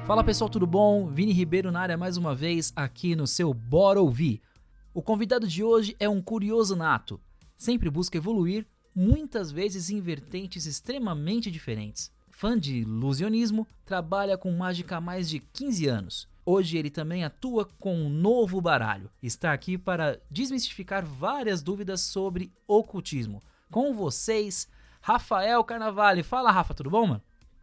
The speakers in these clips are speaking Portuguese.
Fala pessoal, tudo bom? Vini Ribeiro na área mais uma vez aqui no seu Bora Ouvir. O convidado de hoje é um curioso nato. Sempre busca evoluir, muitas vezes em vertentes extremamente diferentes. Fã de ilusionismo, trabalha com mágica há mais de 15 anos. Hoje ele também atua com um novo baralho. Está aqui para desmistificar várias dúvidas sobre ocultismo. Com vocês, Rafael Carnavale. Fala, Rafa, tudo bom, mano?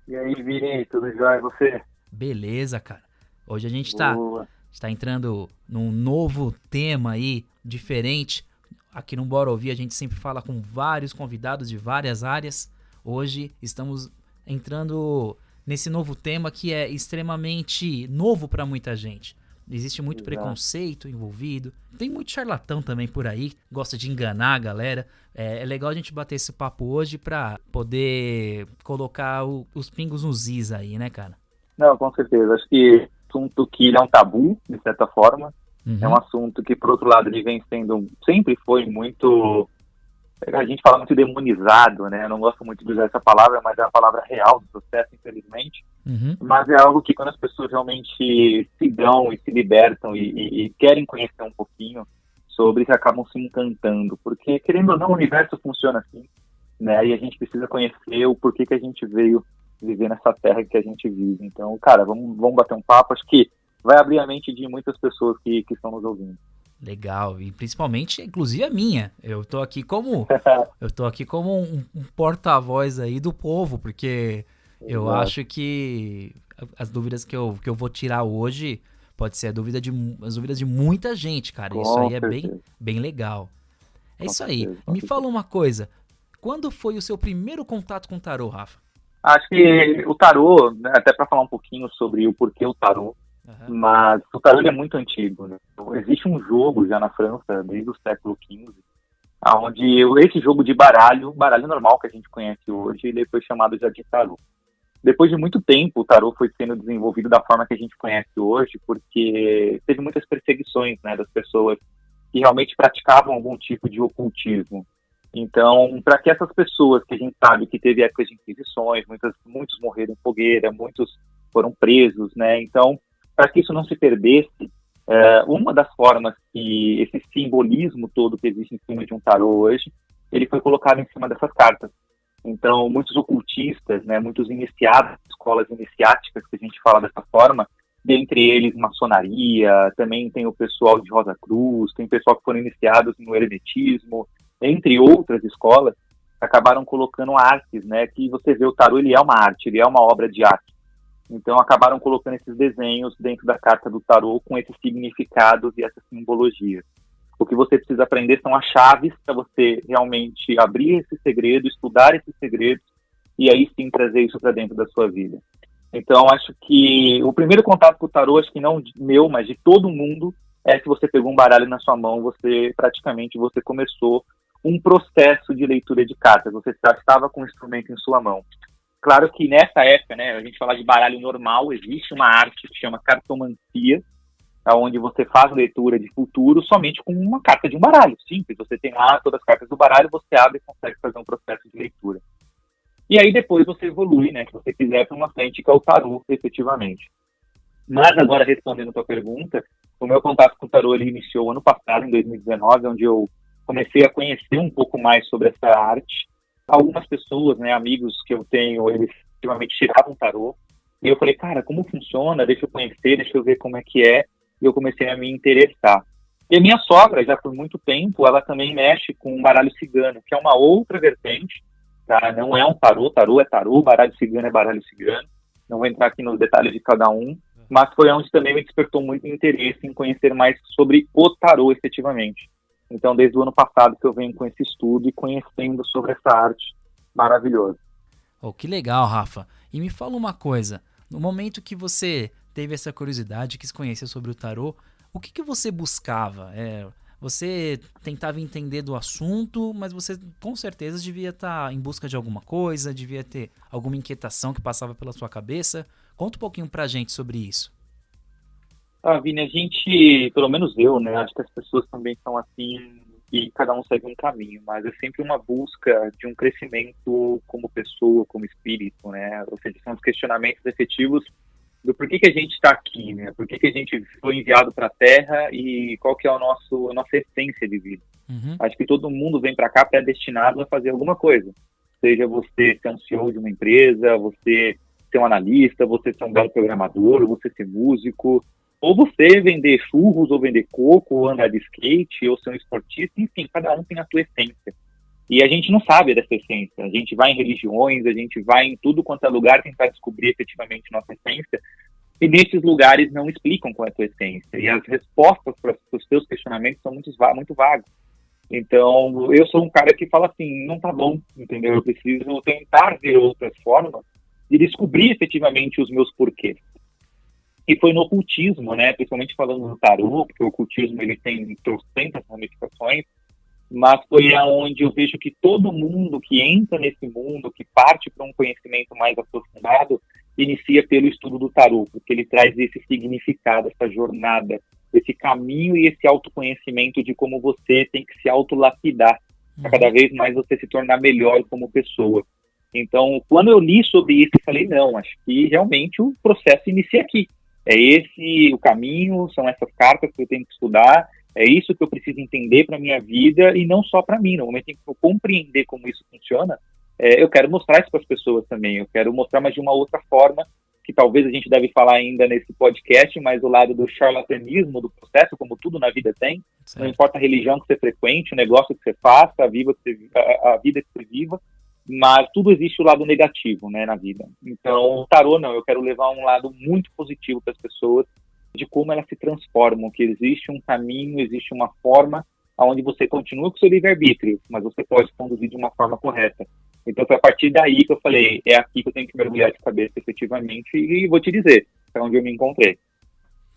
E aí, Vini, tudo jóia? E você? Beleza, cara. Hoje a gente Boa. está entrando num novo tema aí, diferente. Aqui no Bora Ouvir a gente sempre fala com vários convidados de várias áreas. Hoje estamos entrando nesse novo tema que é extremamente novo para muita gente. Existe muito Exato. preconceito envolvido. Tem muito charlatão também por aí, gosta de enganar a galera. É legal a gente bater esse papo hoje para poder colocar os pingos nos is aí, né, cara? Não, com certeza. Acho que assunto que ele é um tabu, de certa forma. É um Uhum. assunto que, por outro lado, ele vem sendo, sempre foi muito, a gente fala muito demonizado, né? Eu não gosto muito de usar essa palavra, mas é a palavra real do processo, infelizmente. Uhum. Mas é algo que quando as pessoas realmente se dão e se libertam e querem conhecer um pouquinho sobre, que acabam se encantando. Porque, querendo ou não, o universo funciona assim, né? E a gente precisa conhecer o porquê que a gente veio viver nessa terra que a gente vive. Então, cara, vamos bater um papo. Acho que vai abrir a mente de muitas pessoas que estão nos ouvindo. Legal, e principalmente, inclusive a minha. Eu tô aqui como um porta-voz aí do povo, porque eu Exato, acho que as dúvidas que eu vou tirar hoje pode ser as dúvidas de muita gente, cara. Isso com aí é bem, certeza, bem legal. É com isso aí. certeza, com Me certeza. fala uma coisa. Quando foi o seu primeiro contato com o tarô, Rafa? Acho que o tarô, né, até para falar um pouquinho sobre o porquê o tarô, Aham. mas o tarô ele é muito antigo, né? Então, existe um jogo já na França, desde o século XV, onde esse jogo de baralho, baralho normal que a gente conhece hoje, ele foi chamado já de tarô. Depois de muito tempo, o tarô foi sendo desenvolvido da forma que a gente conhece hoje, porque teve muitas perseguições, né, das pessoas que realmente praticavam algum tipo de ocultismo. Então, para que essas pessoas, que a gente sabe que teve épocas de inquisições, muitos morreram em fogueira, muitos foram presos, né? Então, para que isso não se perdesse, uma das formas que esse simbolismo todo que existe em cima de um tarô hoje, ele foi colocado em cima dessas cartas. Então, muitos ocultistas, né, muitos iniciados, escolas iniciáticas, que a gente fala dessa forma, dentre eles maçonaria, também tem o pessoal de Rosa Cruz, tem pessoal que foram iniciados no hermetismo, entre outras escolas, acabaram colocando artes, né, que você vê o tarô, ele é uma arte, ele é uma obra de arte. Então, acabaram colocando esses desenhos dentro da carta do tarô com esses significados e essas simbologias. O que você precisa aprender são as chaves para você realmente abrir esse segredo, estudar esses segredos e aí sim trazer isso para dentro da sua vida. Então, acho que o primeiro contato com o tarô, acho que não meu, mas de todo mundo, é que você pegou um baralho na sua mão, você começou um processo de leitura de cartas, você já estava com o instrumento em sua mão. Claro que nessa época, né, a gente falar de baralho normal, existe uma arte que chama cartomancia, onde você faz leitura de futuro somente com uma carta de um baralho, simples. Você tem lá todas as cartas do baralho, você abre e consegue fazer um processo de leitura. E aí depois você evolui, né, se você quiser, para uma frente que é o tarô, efetivamente. Mas agora, respondendo a tua pergunta, o meu contato com o tarô ele iniciou ano passado, em 2019, onde eu comecei a conhecer um pouco mais sobre essa arte. Algumas pessoas, né, amigos que eu tenho, eles efetivamente tiravam tarô. E eu falei, cara, como funciona? Deixa eu conhecer, deixa eu ver como é que é. E eu comecei a me interessar. E a minha sogra, já por muito tempo, ela também mexe com um baralho cigano, que é uma outra vertente, tá? Não é um tarô, tarô é tarô, baralho cigano é baralho cigano. Não vou entrar aqui nos detalhes de cada um, mas foi onde também me despertou muito interesse em conhecer mais sobre o tarô, efetivamente. Então, desde o ano passado que eu venho com esse estudo e conhecendo sobre essa arte maravilhosa. Oh, que legal, Rafa. E me fala uma coisa. No momento que você teve essa curiosidade, quis conhecer sobre o tarô, o que você buscava? Você tentava entender do assunto, mas você com certeza devia estar em busca de alguma coisa, devia ter alguma inquietação que passava pela sua cabeça. Conta um pouquinho pra gente sobre isso. Vini, a gente, pelo menos eu, né, acho que as pessoas também são assim e cada um segue um caminho, mas é sempre uma busca de um crescimento como pessoa, como espírito, né, ou seja, são os questionamentos efetivos do porquê que a gente está aqui, né? Por que a gente foi enviado para a Terra e qual que é a nossa essência de vida. Uhum. Acho que todo mundo vem para cá predestinado a fazer alguma coisa. Seja você ser um CEO de uma empresa, você ser um analista, você ser um belo programador, você ser músico, ou você vender churros, ou vender coco, ou andar de skate, ou ser um esportista, enfim, cada um tem a sua essência. E a gente não sabe dessa essência. A gente vai em religiões, a gente vai em tudo quanto é lugar tentar descobrir efetivamente nossa essência, e nesses lugares não explicam qual é a tua essência. E as respostas para os teus questionamentos são muito vagas. Então, eu sou um cara que fala assim, não tá bom, entendeu? Eu preciso tentar ver outras formas de descobrir efetivamente os meus porquês. E foi no ocultismo, né? Principalmente falando do tarô, porque o ocultismo ele tem trocentas ramificações, mas foi aonde eu vejo que todo mundo que entra nesse mundo, que parte para um conhecimento mais aprofundado, inicia pelo estudo do tarô, porque ele traz esse significado, essa jornada, esse caminho e esse autoconhecimento de como você tem que se autolapidar, para cada vez mais você se tornar melhor como pessoa. Então, quando eu li sobre isso, eu falei, não, acho que realmente o processo inicia aqui. É esse o caminho, são essas cartas que eu tenho que estudar, é isso que eu preciso entender para a minha vida, e não só para mim. No momento em que eu compreender como isso funciona, eu quero mostrar isso para as pessoas também, eu quero mostrar, mas de uma outra forma, que talvez a gente deve falar ainda nesse podcast, mas o lado do charlatanismo do processo, como tudo na vida tem, certo. Não importa a religião que você frequente, o negócio que você faça, a vida que você viva, mas tudo existe o lado negativo, né, na vida. Então, o tarô não, eu quero levar um lado muito positivo para as pessoas, de como elas se transformam, que existe um caminho, existe uma forma onde você continua com o seu livre-arbítrio, mas você pode conduzir de uma forma correta. Então foi a partir daí que eu falei, é aqui que eu tenho que mergulhar de cabeça efetivamente, e vou te dizer, é onde eu me encontrei.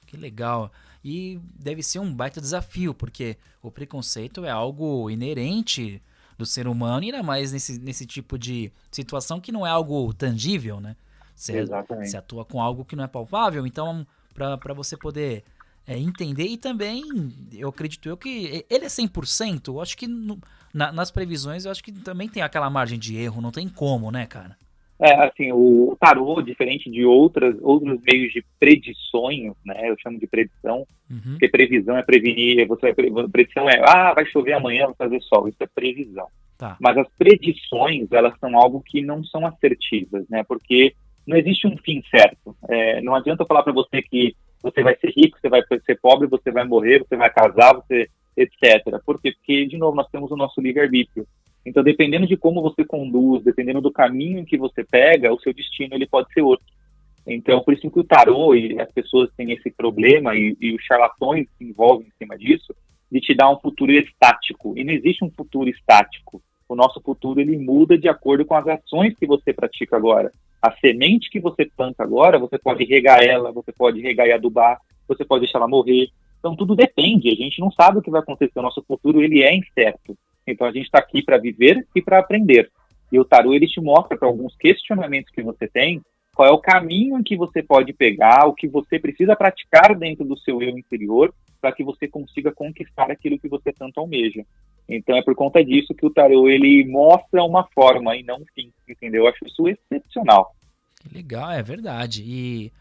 Que legal. E deve ser um baita desafio, porque o preconceito é algo inerente do ser humano, e ainda mais nesse tipo de situação que não é algo tangível, né? Você atua com algo que não é palpável, então para você poder entender, e também eu acredito que ele é 100%, eu acho que nas previsões eu acho que também tem aquela margem de erro, não tem como, né, cara? Assim, o tarô, diferente de outros meios de predições, né, eu chamo de predição, porque previsão é prevenir, predição vai chover amanhã, vai fazer sol, isso é previsão. Tá. Mas as predições, elas são algo que não são assertivas, né, porque não existe um fim certo. Não adianta eu falar para você que você vai ser rico, você vai ser pobre, você vai morrer, você vai casar, etc. Por quê? Porque, de novo, nós temos o nosso livre-arbítrio. Então, dependendo de como você conduz, dependendo do caminho que você pega, o seu destino ele pode ser outro. Então, por isso que o tarô, e as pessoas têm esse problema, e os charlatões se envolvem em cima disso, de te dar um futuro estático. E não existe um futuro estático. O nosso futuro ele muda de acordo com as ações que você pratica agora. A semente que você planta agora, você pode regar ela, você pode regar e adubar, você pode deixar ela morrer. Então, tudo depende. A gente não sabe o que vai acontecer. O nosso futuro ele é incerto. Então, a gente está aqui para viver e para aprender. E o tarô, ele te mostra, para alguns questionamentos que você tem, qual é o caminho em que você pode pegar, o que você precisa praticar dentro do seu eu interior, para que você consiga conquistar aquilo que você tanto almeja. Então, é por conta disso que o tarô, ele mostra uma forma e não um fim, entendeu? Eu acho isso excepcional. Que legal, é verdade. E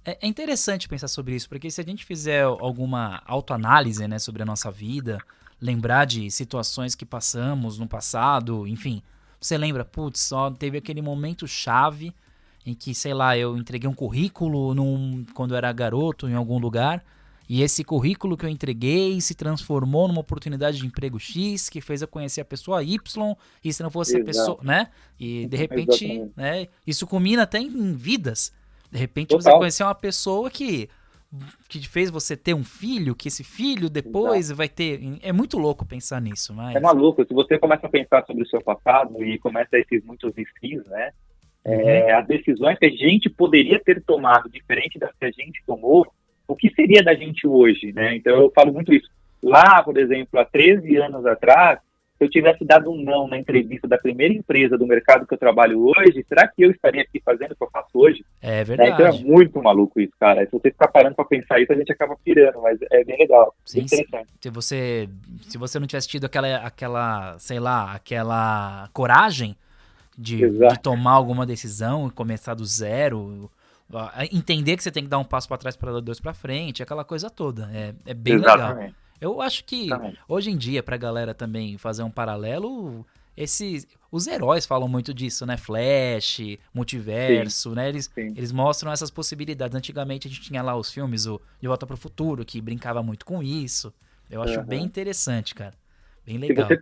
é interessante pensar sobre isso, porque se a gente fizer alguma autoanálise, né, sobre a nossa vida, lembrar de situações que passamos no passado, enfim, você lembra, putz, só teve aquele momento chave em que, sei lá, eu entreguei um currículo quando eu era garoto em algum lugar, e esse currículo que eu entreguei se transformou numa oportunidade de emprego X, que fez eu conhecer a pessoa Y, e se não fosse a pessoa, né? E de repente, né, isso culmina até em vidas. De repente você conheceu uma pessoa que fez você ter um filho, que esse filho depois vai ter... É muito louco pensar nisso, mas... É maluco, se você começa a pensar sobre o seu passado e começa esses muitos esquis, né? As decisões que a gente poderia ter tomado diferente das que a gente tomou, o que seria da gente hoje, né? Então eu falo muito isso. Lá, por exemplo, há 13 anos atrás, se eu tivesse dado um não na entrevista da primeira empresa do mercado que eu trabalho hoje, será que eu estaria aqui fazendo o que eu faço hoje? É verdade. Então é muito maluco isso, cara. Se você ficar parando pra pensar isso, a gente acaba pirando, mas é bem legal. Sim, interessante. Se você não tivesse tido aquela, sei lá, aquela coragem de tomar alguma decisão e começar do zero, Entender que você tem que dar um passo para trás para dar dois para frente, aquela coisa toda. É bem Exatamente. legal. Eu acho que hoje em dia, pra galera também fazer um paralelo, os heróis falam muito disso, né? Flash, multiverso, né? Eles mostram essas possibilidades. Antigamente a gente tinha lá os filmes, o De Volta pro Futuro, que brincava muito com isso. Eu acho bem interessante, cara. Bem legal. Se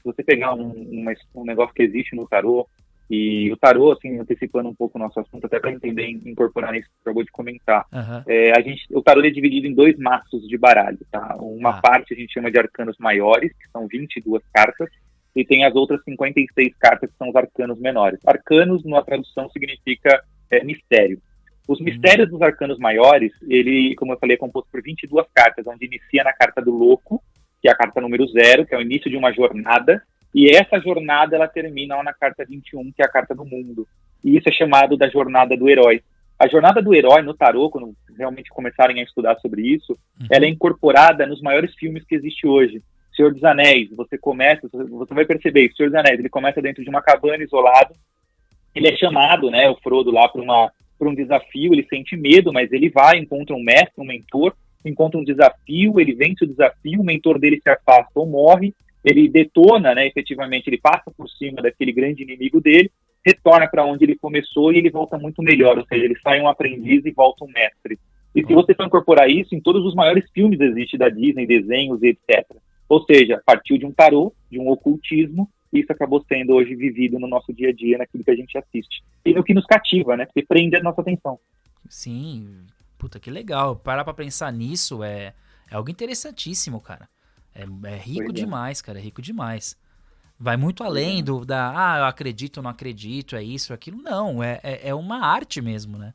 você pegar um negócio que existe no tarô, e o tarô, assim, antecipando um pouco o nosso assunto, até para entender e incorporar nisso que você acabou de comentar, o tarô é dividido em 2 maços de baralho, tá? Uma parte a gente chama de arcanos maiores, que são 22 cartas, e tem as outras 56 cartas, que são os arcanos menores. Arcanos, na tradução, significa mistério. Os mistérios dos arcanos maiores, ele, como eu falei, é composto por 22 cartas, onde inicia na carta do louco, que é a carta número 0, que é o início de uma jornada, e essa jornada ela termina lá na carta 21, que é a carta do mundo. E isso é chamado da jornada do herói. A jornada do herói no tarô, quando realmente começarem a estudar sobre isso, ela é incorporada nos maiores filmes que existe hoje. Senhor dos Anéis, você vai perceber que o Senhor dos Anéis, ele começa dentro de uma cabana isolado, ele é chamado, né, o Frodo lá para um desafio, ele sente medo, mas ele vai, encontra um mestre, um mentor, encontra um desafio, ele vence o desafio, o mentor dele se afasta ou morre, ele detona, né, efetivamente, ele passa por cima daquele grande inimigo dele, retorna para onde ele começou e ele volta muito melhor, ou seja, ele sai um aprendiz e volta um mestre. E se você for incorporar isso, em todos os maiores filmes existe da Disney, desenhos e etc. Ou seja, partiu de um tarô, de um ocultismo, e isso acabou sendo hoje vivido no nosso dia a dia, naquilo que a gente assiste. E no que nos cativa, né, porque prende a nossa atenção. Sim, puta, que legal. Parar pra pensar nisso é algo interessantíssimo, cara. É rico demais, cara, é rico demais. Vai muito além eu acredito, não acredito, é isso, é aquilo. Não, é uma arte mesmo, né?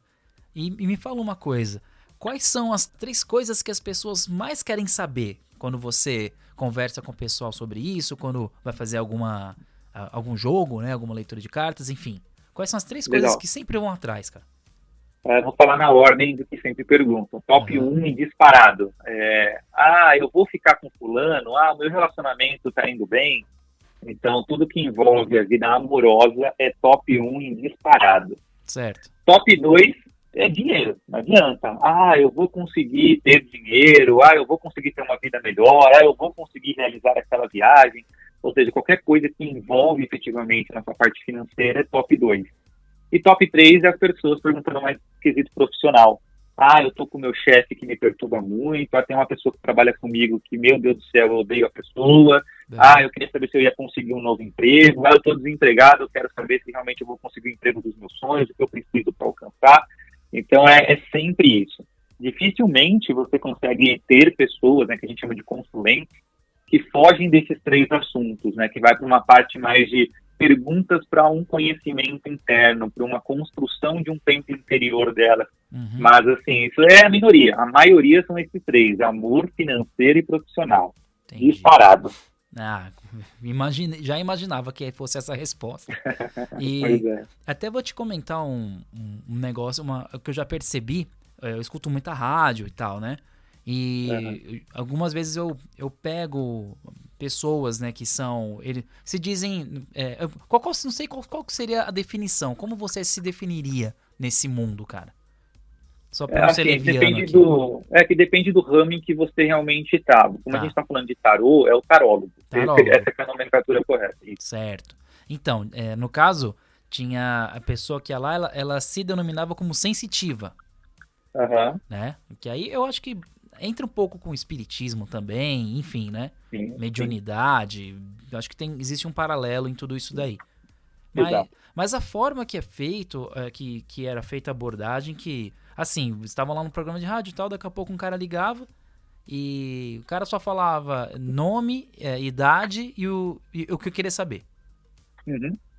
E me fala uma coisa, quais são as 3 coisas que as pessoas mais querem saber quando você conversa com o pessoal sobre isso, quando vai fazer algum jogo, né, alguma leitura de cartas, enfim. Quais são as 3 coisas que sempre vão atrás, cara? Vou falar na ordem do que sempre perguntam. Top 1 em disparado. Eu vou ficar com fulano, o meu relacionamento tá indo bem. Então, tudo que envolve a vida amorosa é top 1 em disparado. Certo. Top 2 é dinheiro, não adianta. Eu vou conseguir ter dinheiro, eu vou conseguir ter uma vida melhor, eu vou conseguir realizar aquela viagem. Ou seja, qualquer coisa que envolve efetivamente nessa parte financeira é top 2. E top 3 é as pessoas perguntando mais quesito profissional. Eu tô com o meu chefe que me perturba muito, tem uma pessoa que trabalha comigo que, meu Deus do céu, eu odeio a pessoa. Eu queria saber se eu ia conseguir um novo emprego. Eu tô desempregado, eu quero saber se realmente eu vou conseguir o emprego dos meus sonhos, o que eu preciso para alcançar. Então, é sempre isso. Dificilmente você consegue ter pessoas, né, que a gente chama de consulentes, que fogem desses 3 assuntos, né, que vai para uma parte mais de perguntas para um conhecimento interno, para uma construção de um tempo interior dela. Mas, assim, isso é a minoria. A maioria são esses 3, amor, financeiro e profissional. Entendi. Disparado. Já imaginava que fosse essa resposta. E até vou te comentar um negócio, que eu já percebi, eu escuto muita rádio e tal, né? E algumas vezes eu pego pessoas, né, que são, se dizem, não sei qual seria a definição, como você se definiria nesse mundo, cara? Só pra não ser leviano aqui. Que depende do ramo em que você realmente tá. Como a gente tá falando de tarô, é o tarólogo. Essa é a nomenclatura correta. Certo. Então, no caso, tinha a pessoa que ia lá, ela se denominava como sensitiva. Né? Que aí eu acho que entra um pouco com o espiritismo também, enfim, né? Sim, mediunidade. Eu acho que existe um paralelo em tudo isso daí. Mas a forma que é feito, que era feita a abordagem, que, assim, estavam lá no programa de rádio e tal, daqui a pouco um cara ligava e o cara só falava nome, idade e o que eu queria saber.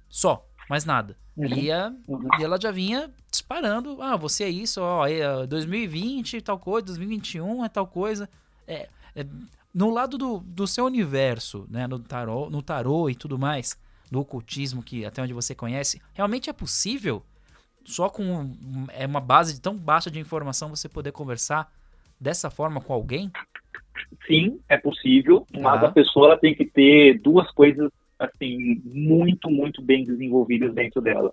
Só, mais nada. E ela já vinha disparando, você é isso, 2020 tal coisa, 2021 é tal coisa. No lado do seu universo, né, no tarô e tudo mais, do ocultismo, que até onde você conhece, realmente é possível, só com uma base tão baixa de informação, você poder conversar dessa forma com alguém? Sim, é possível, mas a pessoa ela tem que ter 2 coisas assim, muito, muito bem desenvolvidas dentro dela.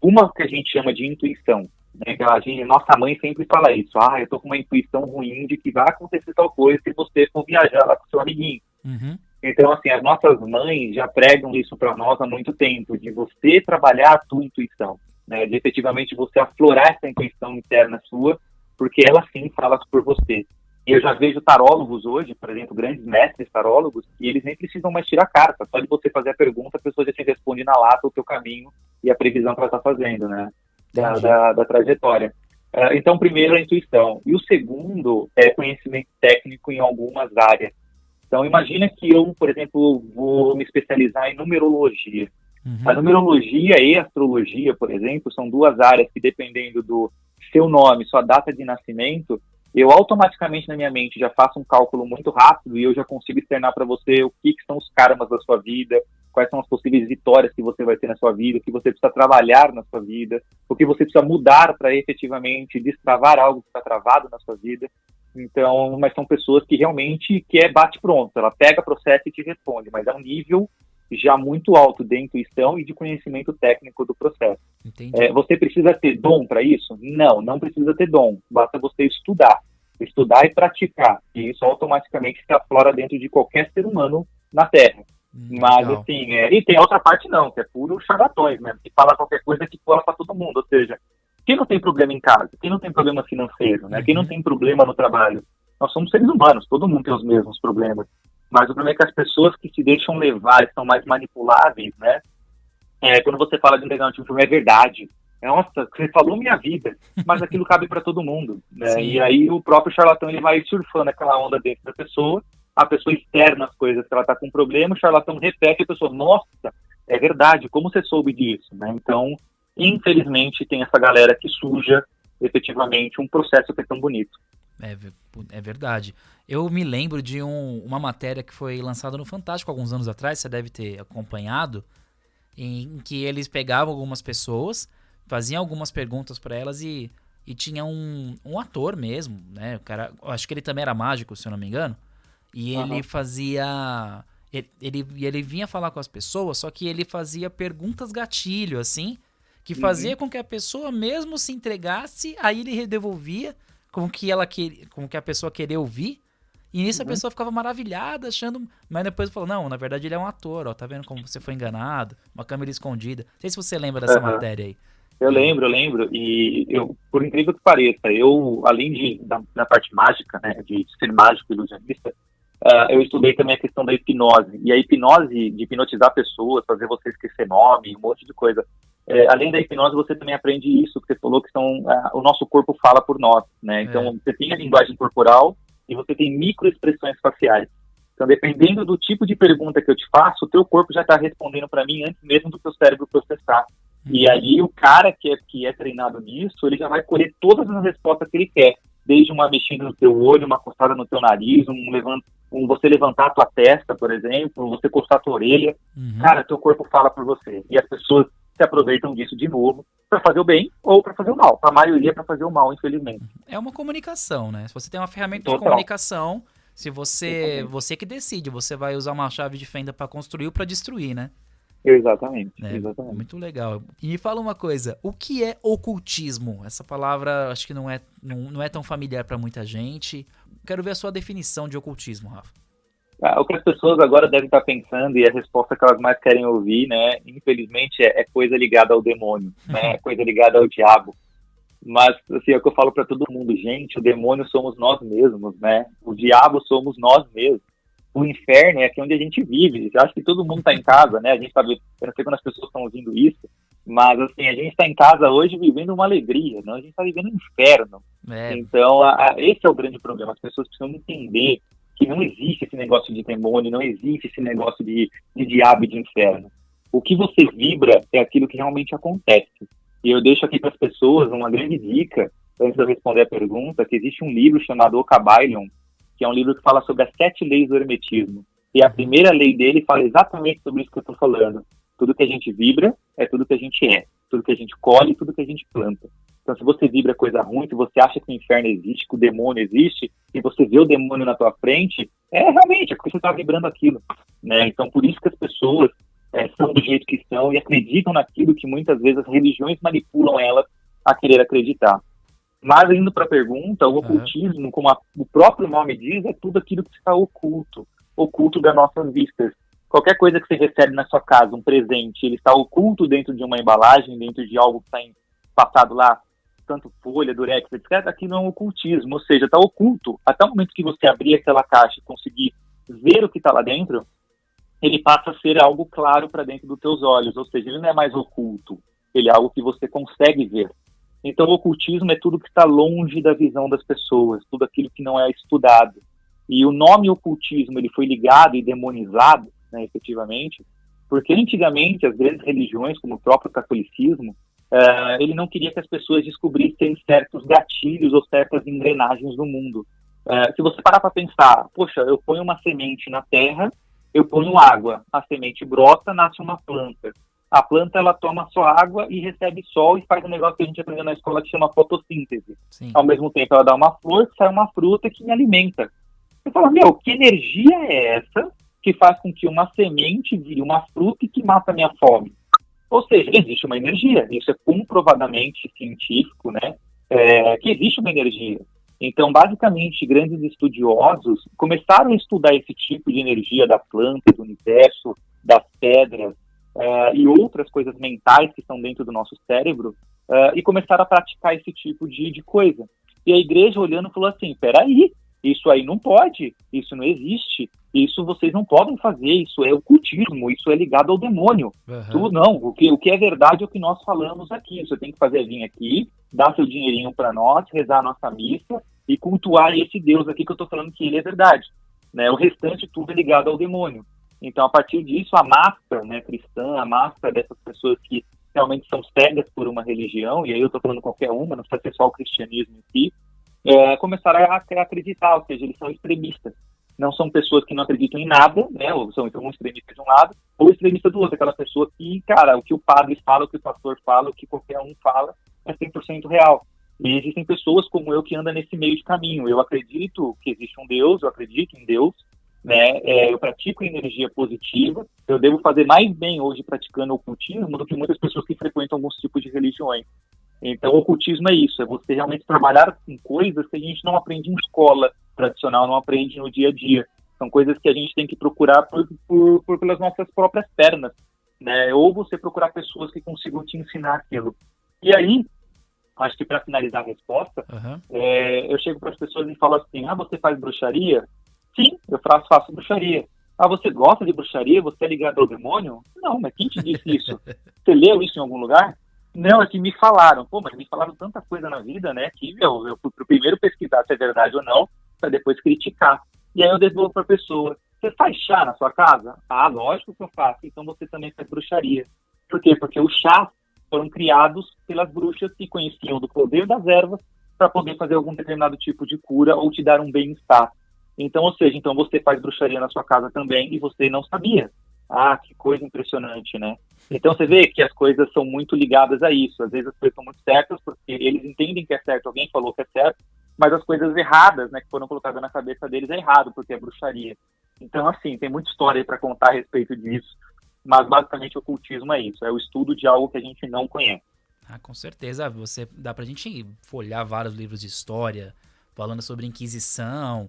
Uma que a gente chama de intuição. né? Que nossa mãe sempre fala isso, eu tô com uma intuição ruim de que vai acontecer tal coisa se você for viajar lá com seu amiguinho. Uhum. Então, assim, as nossas mães já pregam isso para nós há muito tempo, de você trabalhar a tua intuição, né? De efetivamente você aflorar essa intuição interna sua, porque ela sim fala por você. E eu já vejo tarólogos hoje, por exemplo, grandes mestres tarólogos, e eles nem precisam mais tirar carta. Só de você fazer a pergunta, a pessoa já te responde na lata o teu caminho e a previsão que ela está fazendo, né? Da trajetória. Então, primeiro, a intuição. E o segundo é conhecimento técnico em algumas áreas. Então, imagina que eu, por exemplo, vou me especializar em numerologia. Uhum. A numerologia e a astrologia, por exemplo, são duas áreas que, dependendo do seu nome, sua data de nascimento, eu automaticamente na minha mente já faço um cálculo muito rápido e eu já consigo externar para você o que são os karmas da sua vida, quais são as possíveis vitórias que você vai ter na sua vida, o que você precisa trabalhar na sua vida, o que você precisa mudar para efetivamente destravar algo que está travado na sua vida. Então, mas são pessoas que realmente bate pronto, ela pega, processa e te responde, mas é um nível já muito alto de intuição e de conhecimento técnico do processo. Você precisa ter dom para isso? Não precisa ter dom, basta você estudar e praticar, e isso automaticamente se aflora dentro de qualquer ser humano na Terra. Mas, legal. assim, e tem outra parte não, que é puro charlatões mesmo, que fala qualquer coisa que cola para todo mundo, ou seja, quem não tem problema em casa, quem não tem problema financeiro, né? Quem não tem problema no trabalho, nós somos seres humanos, todo mundo tem os mesmos problemas, mas o problema é que as pessoas que se deixam levar são mais manipuláveis, né? Quando você fala de um determinado tipo de problema, é verdade. Nossa, você falou minha vida, mas aquilo cabe para todo mundo, né? E aí o próprio charlatão ele vai surfando aquela onda dentro da pessoa, a pessoa externa as coisas que ela está com problema, o charlatão repete e a pessoa, nossa, é verdade, como você soube disso, né? Então, infelizmente, tem essa galera que suja efetivamente um processo que é tão bonito. É verdade. Eu me lembro de uma matéria que foi lançada no Fantástico alguns anos atrás, você deve ter acompanhado, em que eles pegavam algumas pessoas, faziam algumas perguntas para elas e tinha um ator mesmo, né? O cara, acho que ele também era mágico, se eu não me engano, e ele fazia... Ele vinha falar com as pessoas, só que ele fazia perguntas gatilho, assim, que fazia com que a pessoa mesmo se entregasse, aí ele devolvia com que a pessoa queria ouvir, e nisso a pessoa ficava maravilhada, achando... Mas depois falou, não, na verdade ele é um ator, ó, tá vendo como você foi enganado? Uma câmera escondida. Não sei se você lembra dessa matéria aí. Eu lembro, e por incrível que pareça, além da parte mágica, né, de ser mágico e ilusionista, eu estudei também a questão da hipnose, e a hipnose de hipnotizar pessoas, fazer você esquecer nome, um monte de coisa. Além da hipnose, você também aprende isso, que você falou que o nosso corpo fala por nós, né? Então, você tem a linguagem corporal e você tem microexpressões faciais. Então, dependendo do tipo de pergunta que eu te faço, o teu corpo já está respondendo para mim antes mesmo do teu cérebro processar. E aí, o cara que é treinado nisso, ele já vai colher todas as respostas que ele quer. Desde uma mexida no teu olho, uma coçada no teu nariz, você levantar a tua testa, por exemplo, você coçar a tua orelha. Cara, teu corpo fala por você. E as pessoas se aproveitam disso de novo para fazer o bem ou para fazer o mal. A maioria é para fazer o mal, infelizmente. É uma comunicação, né? Se você tem uma ferramenta de comunicação, se você que decide, você vai usar uma chave de fenda para construir ou para destruir, né? Exatamente. Muito legal. E me fala uma coisa, o que é ocultismo? Essa palavra acho que não é tão familiar para muita gente. Quero ver a sua definição de ocultismo, Rafa. O que as pessoas agora devem estar pensando, e a resposta que elas mais querem ouvir, né, infelizmente, é coisa ligada ao demônio, né, é coisa ligada ao diabo. Mas, assim, é o que eu falo para todo mundo, gente, o demônio somos nós mesmos, né, o diabo somos nós mesmos. O inferno é aqui onde a gente vive. Eu acho que todo mundo está em casa, né, a gente sabe, eu não sei quando as pessoas estão ouvindo isso, mas, assim, a gente está em casa hoje vivendo uma alegria, não? A gente está vivendo um inferno. Então, esse é o grande problema, as pessoas precisam entender que não existe esse negócio de demônio, não existe esse negócio de diabo e de inferno. O que você vibra é aquilo que realmente acontece. E eu deixo aqui para as pessoas uma grande dica, antes de eu responder a pergunta, que existe um livro chamado O Kybalion, que é um livro que fala sobre as 7 leis do hermetismo. E a primeira lei dele fala exatamente sobre isso que eu estou falando. Tudo que a gente vibra é tudo que a gente é. Tudo que a gente colhe, tudo que a gente planta. Então, se você vibra coisa ruim, se você acha que o inferno existe, que o demônio existe, e você vê o demônio na tua frente, realmente, é porque você está vibrando aquilo, né? Então, por isso que as pessoas são do jeito que são e acreditam naquilo que muitas vezes as religiões manipulam elas a querer acreditar. Mas, indo para a pergunta, o ocultismo, como o próprio nome diz, é tudo aquilo que está oculto das nossas vistas. Qualquer coisa que você recebe na sua casa, um presente, ele está oculto dentro de uma embalagem, dentro de algo que está passado lá, tanto folha, durex, etc., aqui não é um ocultismo, ou seja, está oculto. Até o momento que você abrir aquela caixa e conseguir ver o que está lá dentro, ele passa a ser algo claro para dentro dos teus olhos, ou seja, ele não é mais oculto, ele é algo que você consegue ver. Então, o ocultismo é tudo que está longe da visão das pessoas, tudo aquilo que não é estudado. E o nome ocultismo ele foi ligado e demonizado, né, efetivamente, porque antigamente as grandes religiões, como o próprio catolicismo, ele não queria que as pessoas descobrissem certos gatilhos ou certas engrenagens no mundo. Se você parar para pensar, poxa, eu ponho uma semente na terra, eu ponho água, a semente brota, nasce uma planta. A planta, ela toma só água e recebe sol e faz um negócio que a gente aprendeu na escola que chama fotossíntese. Sim. Ao mesmo tempo, ela dá uma flor, sai uma fruta que me alimenta. Você fala, que energia é essa que faz com que uma semente vire uma fruta e que mata a minha fome? Ou seja, existe uma energia. Isso é comprovadamente científico, né? Que existe uma energia. Então, basicamente, grandes estudiosos começaram a estudar esse tipo de energia da planta, do universo, das pedras, e outras coisas mentais que estão dentro do nosso cérebro, e começaram a praticar esse tipo de coisa. E a igreja olhando falou assim, peraí, isso aí não pode, isso não existe, isso vocês não podem fazer, isso é ocultismo, isso é ligado ao demônio. Tudo não, o que é verdade é o que nós falamos aqui, você tem que vir aqui, dar seu dinheirinho para nós, rezar a nossa missa e cultuar esse Deus aqui que eu estou falando que ele é verdade. Né? O restante tudo é ligado ao demônio. Então, a partir disso, a massa, né, cristã, a massa dessas pessoas que realmente são cegas por uma religião, e aí eu estou falando qualquer uma, não precisa ser só o cristianismo em si, começaram a acreditar, ou seja, eles são extremistas. Não são pessoas que não acreditam em nada, né, ou são então, um extremista de um lado, ou extremista do outro, aquela pessoa que, cara, o que o padre fala, o que o pastor fala, o que qualquer um fala, é 100% real. E existem pessoas como eu que andam nesse meio de caminho. Eu acredito que existe um Deus, eu acredito em Deus, né? Eu pratico energia positiva, eu devo fazer mais bem hoje praticando ocultismo do que muitas pessoas que frequentam alguns tipos de religiões. Então, o ocultismo é isso, é você realmente trabalhar com coisas que a gente não aprende em escola tradicional, não aprende no dia a dia. São coisas que a gente tem que procurar pelas nossas próprias pernas, né? Ou você procurar pessoas que consigam te ensinar aquilo. E aí, acho que para finalizar a resposta, eu chego para as pessoas e falo assim, você faz bruxaria? Sim, eu faço bruxaria. Você gosta de bruxaria? Você é ligado ao demônio? Não, mas quem te disse isso? Você leu isso em algum lugar? Não, é que me falaram. Mas me falaram tanta coisa na vida, né, que eu fui primeiro pesquisar se é verdade ou não, para depois criticar. E aí eu devolvo para a pessoa, você faz chá na sua casa? Lógico que eu faço. Então você também faz bruxaria. Por quê? Porque os chás foram criados pelas bruxas que conheciam do poder das ervas para poder fazer algum determinado tipo de cura ou te dar um bem-estar. Então, ou seja, você faz bruxaria na sua casa também e você não sabia. Que coisa impressionante, né? Então você vê que as coisas são muito ligadas a isso. Às vezes as coisas são muito certas porque eles entendem que é certo, alguém falou que é certo, mas as coisas erradas, né, que foram colocadas na cabeça deles é errado porque é bruxaria. Então, assim, tem muita história para contar a respeito disso, mas basicamente o ocultismo é isso, é o estudo de algo que a gente não conhece. Com certeza, dá pra gente folhear vários livros de história, falando sobre Inquisição.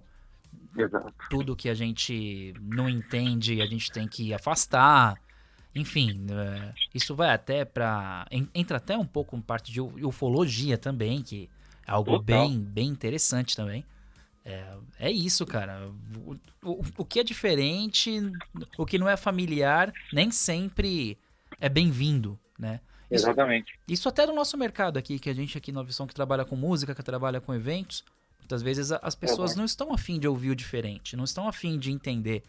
Exato. Tudo que a gente não entende, a gente tem que afastar. Enfim, isso vai até entra até um pouco em parte de ufologia também, que é algo bem interessante também. É isso, cara. O que é diferente, o que não é familiar, nem sempre é bem-vindo, né? Exatamente. Isso até no nosso mercado aqui, que a gente aqui na Visão que trabalha com música, que trabalha com eventos, muitas vezes as pessoas não estão afim de ouvir o diferente, não estão afim de entender.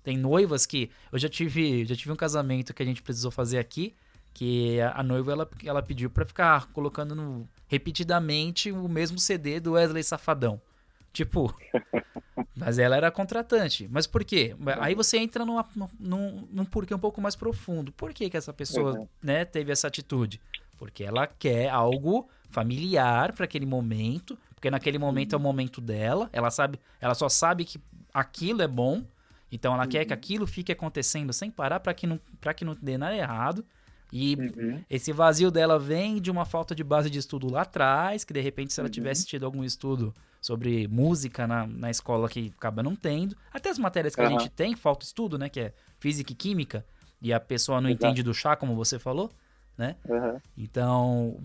Tem noivas que... Eu já tive um casamento que a gente precisou fazer aqui, que a noiva ela pediu pra ficar colocando repetidamente o mesmo CD do Wesley Safadão. Tipo, mas ela era contratante. Mas por quê? Aí você entra num porquê um pouco mais profundo. Por que essa pessoa né, teve essa atitude? Porque ela quer algo familiar para aquele momento, porque naquele momento é o momento dela, ela só sabe que aquilo é bom, então ela quer que aquilo fique acontecendo sem parar para que não dê nada errado, E Uhum. esse vazio dela vem de uma falta de base de estudo lá atrás, que de repente se ela Uhum. tivesse tido algum estudo sobre música na escola que acaba não tendo. Até as matérias que a gente Aham. tem, falta estudo, né? Que é física e química, e a pessoa não Exato. entende do chá, como você falou, né? Aham. Então,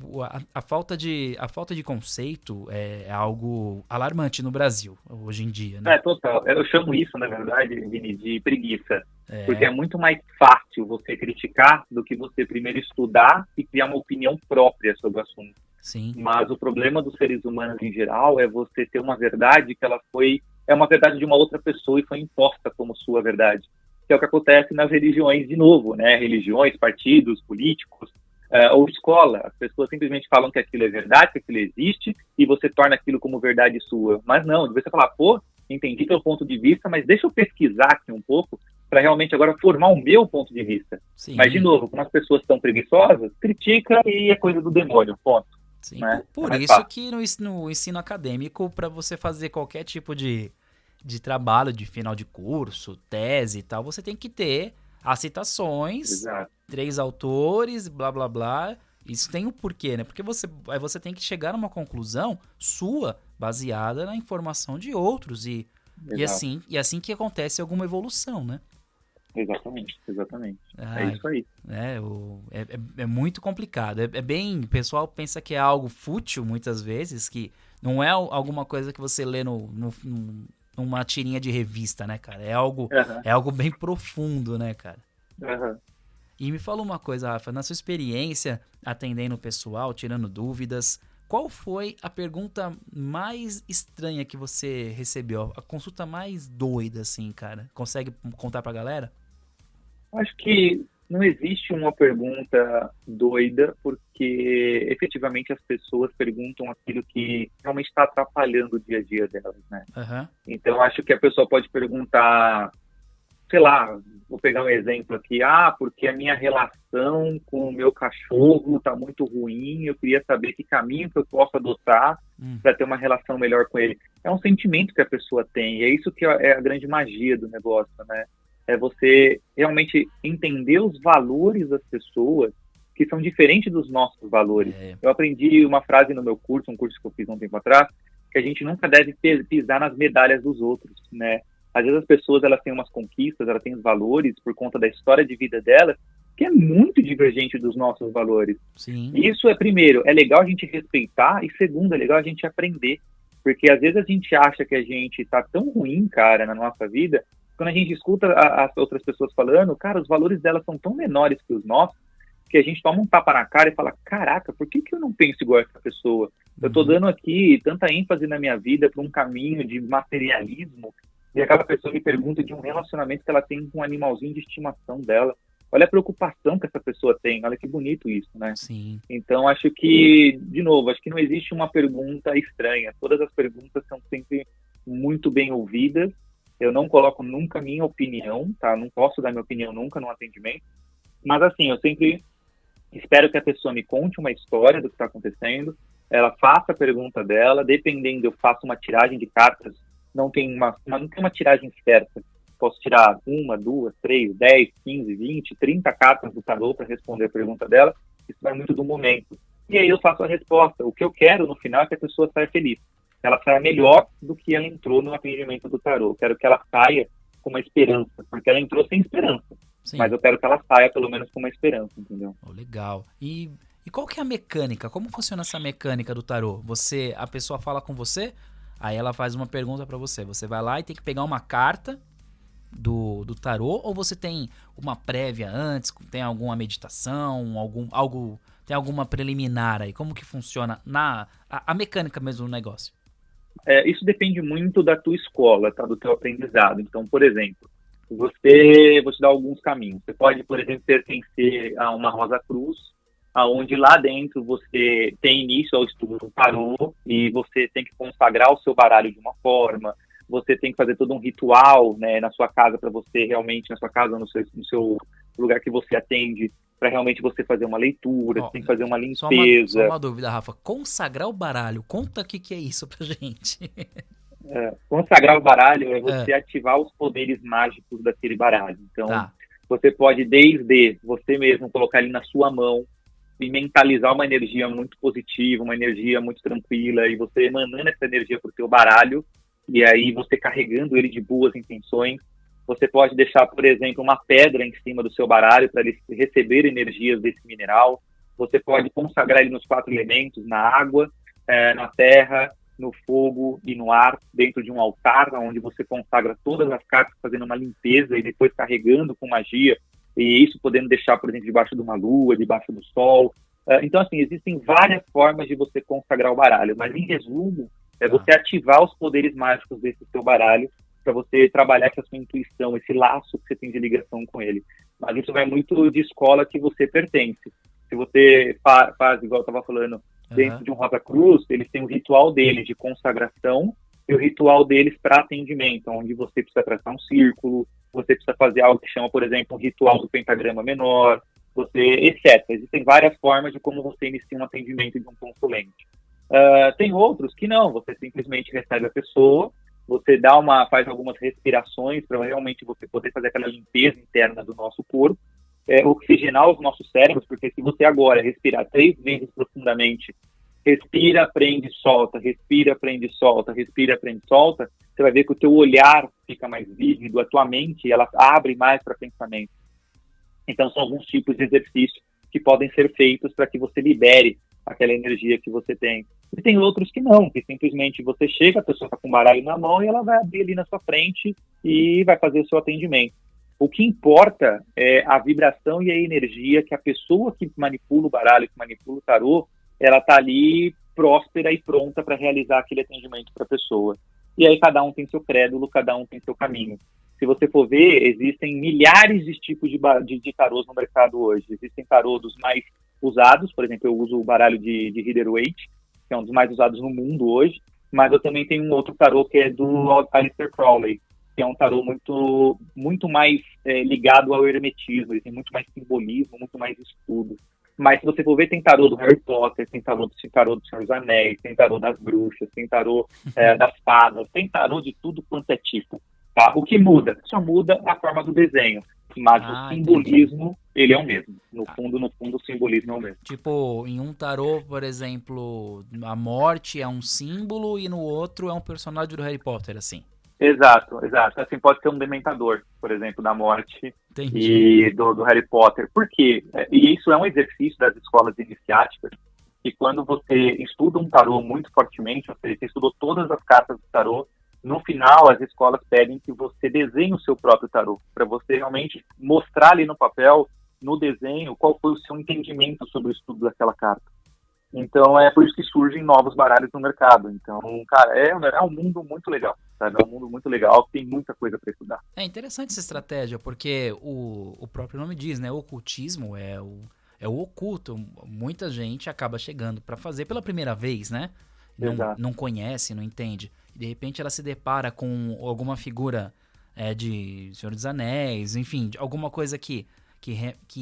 a falta de conceito é algo alarmante no Brasil, hoje em dia, né? É, total. Eu chamo isso, na verdade, Vini, de preguiça. Porque É, é muito mais fácil você criticar do que você primeiro estudar e criar uma opinião própria sobre o assunto. sim, Mas o problema dos seres humanos em geral é você ter uma verdade que ela é uma verdade de uma outra pessoa e foi imposta como sua verdade. Que é o que acontece nas religiões de novo, né? Religiões, partidos, políticos, ou escola. As pessoas simplesmente falam que aquilo é verdade, que aquilo existe, e você torna aquilo como verdade sua. Mas não, de você falar, pô, entendi teu ponto de vista, mas deixa eu pesquisar aqui um pouco para realmente agora formar o meu ponto de vista. Mas, de sim, novo, como as pessoas estão preguiçosas, critica e é coisa do demônio, ponto. sim. Né? É Por mais isso fácil. que no ensino acadêmico, para você fazer qualquer tipo de trabalho de final de curso, tese e tal, você tem que ter as citações, Exato. 3 autores, blá blá blá. Isso tem o porquê, né? Porque aí você tem que chegar a uma conclusão sua, baseada na informação de outros. Exato. E assim que acontece alguma evolução, né? Exatamente. Exatamente. É Ai, isso aí. é muito complicado. É bem. O pessoal pensa que é algo fútil muitas vezes, que não é alguma coisa que você lê numa tirinha de revista, né, cara? Aham. É algo bem profundo, né, cara? Aham. E me fala uma coisa, Rafa, na sua experiência atendendo o pessoal, tirando dúvidas, qual foi a pergunta mais estranha que você recebeu? A consulta mais doida, assim, cara? Consegue contar pra galera? Acho que não existe uma pergunta doida, porque efetivamente as pessoas perguntam aquilo que realmente está atrapalhando o dia a dia delas, né? Aham. Então, acho que a pessoa pode perguntar, sei lá, vou pegar um exemplo aqui, porque a minha relação com o meu cachorro está muito ruim, eu queria saber que caminho que eu posso adotar Hum, para ter uma relação melhor com ele. É um sentimento que a pessoa tem, e é isso que é a grande magia do negócio, né? É você realmente entender os valores das pessoas que são diferentes dos nossos valores. é, Eu aprendi uma frase no meu curso, um curso que eu fiz um tempo atrás, que a gente nunca deve pisar nas medalhas dos outros, né? Às vezes as pessoas elas têm umas conquistas, elas têm os valores por conta da história de vida delas, que é muito divergente dos nossos valores. sim. E isso é, primeiro, é legal a gente respeitar, e segundo, é legal a gente aprender. Porque às vezes a gente acha que a gente tá tão ruim, cara, na nossa vida, quando a gente escuta as outras pessoas falando, cara, os valores delas são tão menores que os nossos, que a gente toma um tapa na cara e fala, caraca, por que eu não penso igual a essa pessoa? Eu tô Uhum. dando aqui tanta ênfase na minha vida para um caminho de materialismo, e aquela pessoa me pergunta de um relacionamento que ela tem com um animalzinho de estimação dela. Olha a preocupação que essa pessoa tem, olha que bonito isso, né? Sim. Então, acho que, de novo, acho que não existe uma pergunta estranha. Todas as perguntas são sempre muito bem ouvidas. Eu não coloco nunca minha opinião, tá? Não posso dar minha opinião nunca no atendimento. Mas, assim, eu sempre espero que a pessoa me conte uma história do que está acontecendo, ela faça a pergunta dela, dependendo, eu faço uma tiragem de cartas, não tem uma tiragem certa. Posso tirar 1, 2, 3, 10, 15, 20, 30 cartas do tarô para responder a pergunta dela. Isso vai muito do momento. E aí eu faço a resposta. O que eu quero no final é que a pessoa saia feliz. Ela saia melhor do que ela entrou no atendimento do tarô. Eu quero que ela saia com uma esperança, porque ela entrou sem esperança. Mas Sim. eu quero que ela saia pelo menos com uma esperança, entendeu? Oh, legal. E qual que é a mecânica? Como funciona essa mecânica do tarô? A pessoa fala com você, aí ela faz uma pergunta pra você. Você vai lá e tem que pegar uma carta do tarô, ou você tem uma prévia antes, tem alguma meditação, tem alguma preliminar aí? Como que funciona a mecânica mesmo do negócio? Isso depende muito da tua escola, tá? Do teu aprendizado. Então, por exemplo, vou te dar alguns caminhos. Você pode, por exemplo, pertencer a uma Rosa Cruz, aonde lá dentro você tem início ao estudo do tarô e você tem que consagrar o seu baralho de uma forma, você tem que fazer todo um ritual, né, na sua casa para você realmente, na sua casa, no seu lugar que você atende, para realmente você fazer uma leitura, você Ó, tem que fazer uma só limpeza. uma dúvida, Rafa. Consagrar o baralho, conta o que que é isso pra gente. Consagrar o baralho é É, você ativar os poderes mágicos daquele baralho. Então, tá. Você pode, desde você mesmo, colocar ele na sua mão e mentalizar uma energia muito positiva, uma energia muito tranquila, e você emanando essa energia para o seu baralho, e aí você carregando ele de boas intenções. Você pode deixar, por exemplo, uma pedra em cima do seu baralho para ele receber energias desse mineral. Você pode consagrar ele nos 4 elementos, na água, na terra, no fogo e no ar, dentro de um altar, onde você consagra todas as cartas, fazendo uma limpeza e depois carregando com magia, e isso podendo deixar, por exemplo, debaixo de uma lua, debaixo do sol. Então, assim, existem várias formas de você consagrar o baralho, mas, em resumo, é você ativar os poderes mágicos desse seu baralho para você trabalhar com a sua intuição, esse laço que você tem de ligação com ele. Mas isso vai muito de escola que você pertence. Se você faz, igual eu estava falando, dentro de um Rosa Cruz, eles têm o ritual deles de consagração e o ritual deles para atendimento, onde você precisa traçar um círculo, você precisa fazer algo que chama, por exemplo, um ritual do pentagrama menor, etc. Existem várias formas de como você inicia um atendimento de um consulente. Tem outros que não, você simplesmente recebe a pessoa, você faz algumas respirações para realmente você poder fazer aquela limpeza interna do nosso corpo, oxigenar os nossos cérebros, porque se você agora respirar 3 vezes profundamente, respira, prende, solta, respira, prende, solta, respira, prende, solta, você vai ver que o teu olhar fica mais vívido, a tua mente ela abre mais para pensamento. Então são alguns tipos de exercícios que podem ser feitos para que você libere aquela energia que você tem. E tem outros que não, que simplesmente você chega, a pessoa está com o baralho na mão e ela vai abrir ali na sua frente e vai fazer o seu atendimento. O que importa é a vibração e a energia que a pessoa que manipula o baralho, que manipula o tarô, ela está ali próspera e pronta para realizar aquele atendimento para a pessoa. E aí cada um tem seu crédulo, cada um tem seu caminho. Se você for ver, existem milhares de tipos de tarôs no mercado hoje. Existem tarô dos mais usados, por exemplo, eu uso o baralho de Rider-Waite, que é um dos mais usados no mundo hoje, mas eu também tenho um outro tarô que é do Aleister Crowley, que é um tarô muito mais ligado ao hermetismo, ele tem muito mais simbolismo, muito mais estudo. Mas se você for ver, tem tarô do Harry Potter, tem tarô do Senhor dos Anéis, tem tarô das bruxas, tem tarô das fadas, tem tarô de tudo quanto é tipo. Tá? O que muda? Só muda a forma do desenho, mas o simbolismo, ele é o mesmo. No fundo, o simbolismo é o mesmo. Tipo, em um tarô, por exemplo, a morte é um símbolo e no outro é um personagem do Harry Potter, assim. Exato. Assim pode ser um dementador, por exemplo, da morte. Entendi. E do Harry Potter. Por quê? E isso é um exercício das escolas iniciáticas, que quando você estuda um tarô muito fortemente, ou seja, você estudou todas as cartas do tarô, no final as escolas pedem que você desenhe o seu próprio tarô, para você realmente mostrar ali no papel, no desenho, qual foi o seu entendimento sobre o estudo daquela carta. Então é por isso que surgem novos baralhos no mercado. Então, cara, é um mundo muito legal, sabe? É um mundo muito legal, tem muita coisa para estudar. É interessante essa estratégia, porque o próprio nome diz, né? O ocultismo é o oculto. Muita gente acaba chegando para fazer pela primeira vez, né? Não conhece, não entende. E de repente ela se depara com alguma figura de Senhor dos Anéis, enfim, alguma coisa que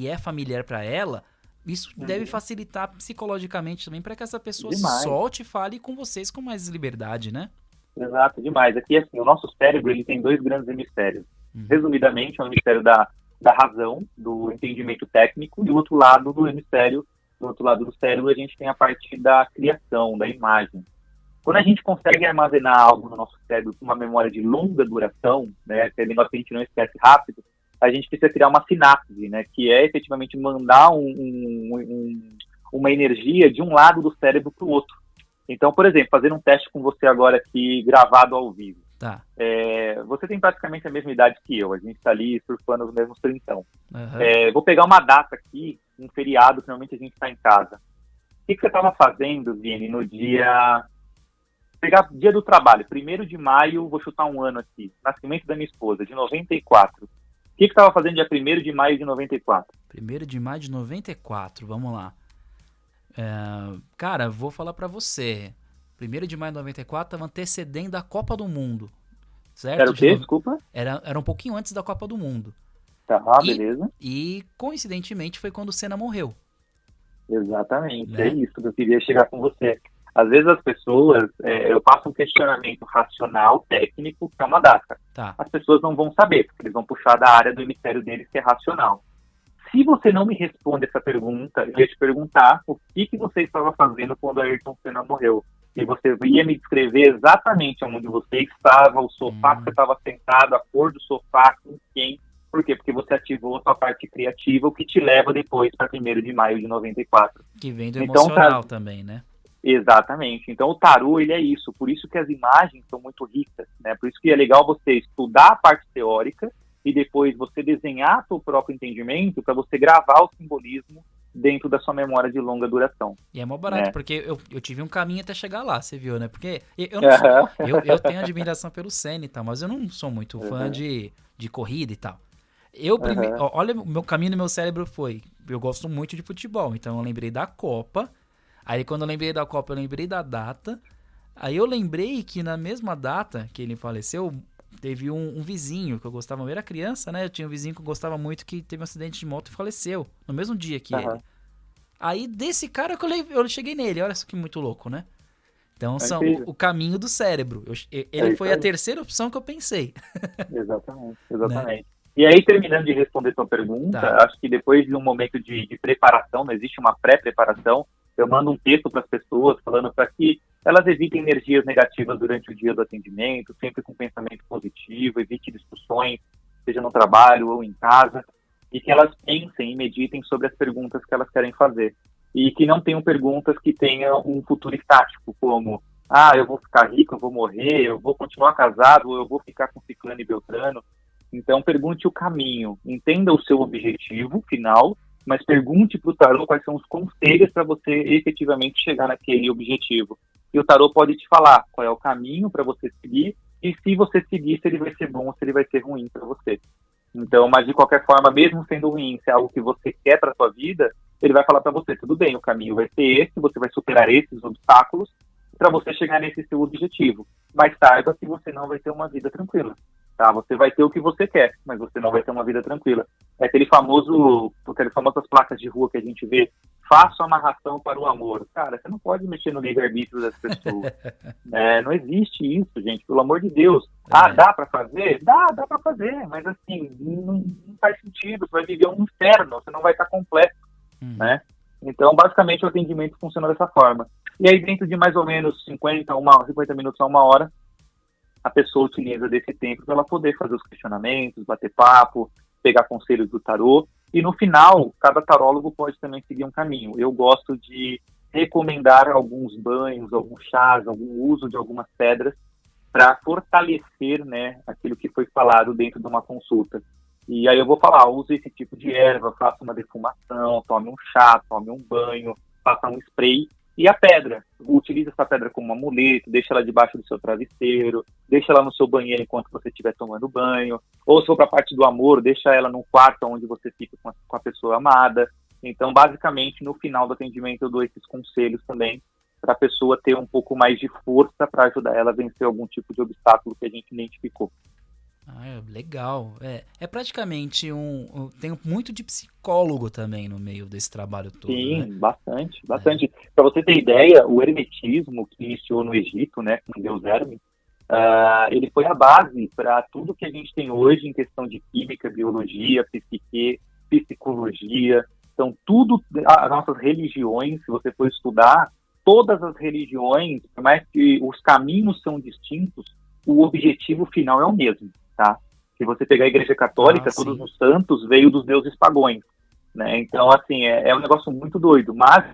é familiar para ela. Isso deve facilitar psicologicamente também para que essa pessoa solte e fale com vocês com mais liberdade, né? Exato, demais. Aqui, assim, o nosso cérebro ele tem 2 grandes hemisférios. Resumidamente, é o hemisfério da razão, do entendimento técnico, e o outro lado do hemisfério, do outro lado do cérebro, a gente tem a parte da criação, da imagem. Quando a gente consegue armazenar algo no nosso cérebro com uma memória de longa duração, né, aquele negócio que a gente não esquece rápido, a gente precisa criar uma sinapse, né, que é efetivamente mandar uma energia de um lado do cérebro para o outro. Então, por exemplo, fazer um teste com você agora aqui, gravado ao vivo. Tá. Você tem praticamente a mesma idade que eu, a gente está ali surfando os mesmos trintão. Vou pegar uma data aqui, um feriado, que normalmente a gente está em casa. O que você estava fazendo, Vini, no dia... Pegar dia do trabalho, 1º de maio, vou chutar um ano aqui, nascimento da minha esposa, de 94. O que você estava fazendo dia 1º de maio de 94? 1º de maio de 94, vamos lá. Cara, vou falar pra você. 1º de maio de 94 estava antecedendo a Copa do Mundo, certo? Era o quê? Desculpa? Era um pouquinho antes da Copa do Mundo. Tá, beleza. E coincidentemente foi quando o Senna morreu. Exatamente, né? É isso que eu queria chegar com você. Às vezes as pessoas, eu faço um questionamento racional, técnico, que é uma data. Tá. As pessoas não vão saber, porque eles vão puxar da área do hemisfério deles, que é racional. Se você não me responde essa pergunta, eu ia te perguntar o que você estava fazendo quando a Ayrton Senna morreu. E você ia me descrever exatamente onde você estava, o sofá que você estava sentado, a cor do sofá, com quem. Por quê? Porque você ativou a sua parte criativa, o que te leva depois para 1º de maio de 94. Que vem do Então, emocional também, né? Exatamente. Então o tarô, ele é isso. Por isso que as imagens são muito ricas, né? Por isso que é legal você estudar a parte teórica e depois você desenhar seu próprio entendimento para você gravar o simbolismo dentro da sua memória de longa duração. E é mó barato, porque eu tive um caminho até chegar lá, você viu, né? Porque eu não sou, eu tenho admiração pelo Senna e tal, mas eu não sou muito fã de corrida e tal. Olha, o meu caminho no meu cérebro foi, eu gosto muito de futebol, então eu lembrei da Copa. Aí quando eu lembrei da Copa, eu lembrei da data. Aí eu lembrei que na mesma data que ele faleceu, teve um vizinho que eu gostava, eu era criança, né? Eu tinha um vizinho que eu gostava muito que teve um acidente de moto e faleceu, no mesmo dia que ele. Aí desse cara que eu cheguei nele, olha só que muito louco, né? Então são o caminho do cérebro. Ele foi a terceira opção que eu pensei. Exatamente. Né? E aí, terminando de responder sua pergunta, acho que depois de um momento de preparação, não existe uma pré-preparação, eu mando um texto para as pessoas falando para que elas evitem energias negativas durante o dia do atendimento, sempre com pensamento positivo, evite discussões, seja no trabalho ou em casa, e que elas pensem e meditem sobre as perguntas que elas querem fazer. E que não tenham perguntas que tenham um futuro estático, como, eu vou ficar rico, eu vou morrer, eu vou continuar casado, ou eu vou ficar com ciclano e beltrano. Então, pergunte o caminho, entenda o seu objetivo final, mas pergunte para o tarô quais são os conselhos para você efetivamente chegar naquele objetivo. E o tarô pode te falar qual é o caminho para você seguir e se você seguir, se ele vai ser bom ou se ele vai ser ruim para você. Então, mas de qualquer forma, mesmo sendo ruim, se é algo que você quer para a sua vida, ele vai falar para você, tudo bem, o caminho vai ser esse, você vai superar esses obstáculos para você chegar nesse seu objetivo. Mas saiba que você não vai ter uma vida tranquila. Tá? Você vai ter o que você quer, mas você não vai ter uma vida tranquila. É aquelas famosas placas de rua que a gente vê, faça amarração para o amor. Cara, você não pode mexer no livre-arbítrio das pessoas. Não existe isso, gente, pelo amor de Deus. Dá para fazer? Dá para fazer, mas assim, não faz sentido, você vai viver um inferno, você não vai estar completo, né? Então, basicamente, o atendimento funciona dessa forma. E aí, dentro de mais ou menos 50 minutos a 1 hora, a pessoa utiliza desse tempo para ela poder fazer os questionamentos, bater papo, pegar conselhos do tarô. E no final, cada tarólogo pode também seguir um caminho. Eu gosto de recomendar alguns banhos, alguns chás, algum uso de algumas pedras para fortalecer, né, aquilo que foi falado dentro de uma consulta. E aí eu vou falar, use esse tipo de erva, faça uma defumação, tome um chá, tome um banho, faça um spray. E a pedra, utilize essa pedra como um amuleto, deixa ela debaixo do seu travesseiro, deixa ela no seu banheiro enquanto você estiver tomando banho, ou se for para a parte do amor, deixa ela num quarto onde você fica com a pessoa amada. Então, basicamente, no final do atendimento eu dou esses conselhos também para a pessoa ter um pouco mais de força para ajudar ela a vencer algum tipo de obstáculo que a gente identificou. Legal. É praticamente tem muito de psicólogo também no meio desse trabalho todo. Sim, né? bastante. Para você ter ideia, o hermetismo que iniciou no Egito, né, com o deus Hermes, ele foi a base para tudo que a gente tem hoje em questão de química, biologia, psique, psicologia. Então, tudo, as nossas religiões, se você for estudar, todas as religiões, por mais que os caminhos são distintos, o objetivo final é o mesmo. Tá? Se você pegar a Igreja Católica, todos os santos veio dos deuses pagões, né? Então, assim, é um negócio muito doido, mas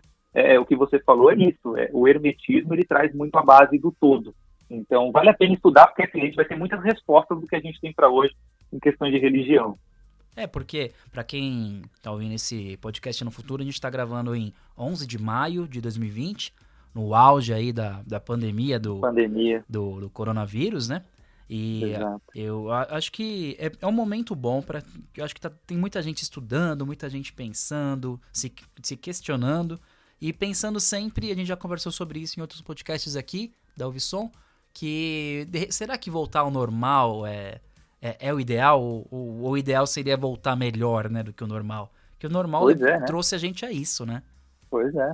o que você falou é isso, o hermetismo, ele traz muito a base do todo. Então, vale a pena estudar, porque assim, a gente vai ter muitas respostas do que a gente tem para hoje em questões de religião. Porque, para quem tá ouvindo esse podcast no futuro, a gente tá gravando em 11 de maio de 2020, no auge aí da pandemia do coronavírus, né? E Exato. Eu acho que é um momento bom eu acho que tem muita gente estudando, muita gente pensando, se questionando e pensando sempre, a gente já conversou sobre isso em outros podcasts aqui da Ouvisom, que será que voltar ao normal é o ideal? Ou o ideal seria voltar melhor, né, do que o normal? Porque o normal trouxe a gente a isso, né?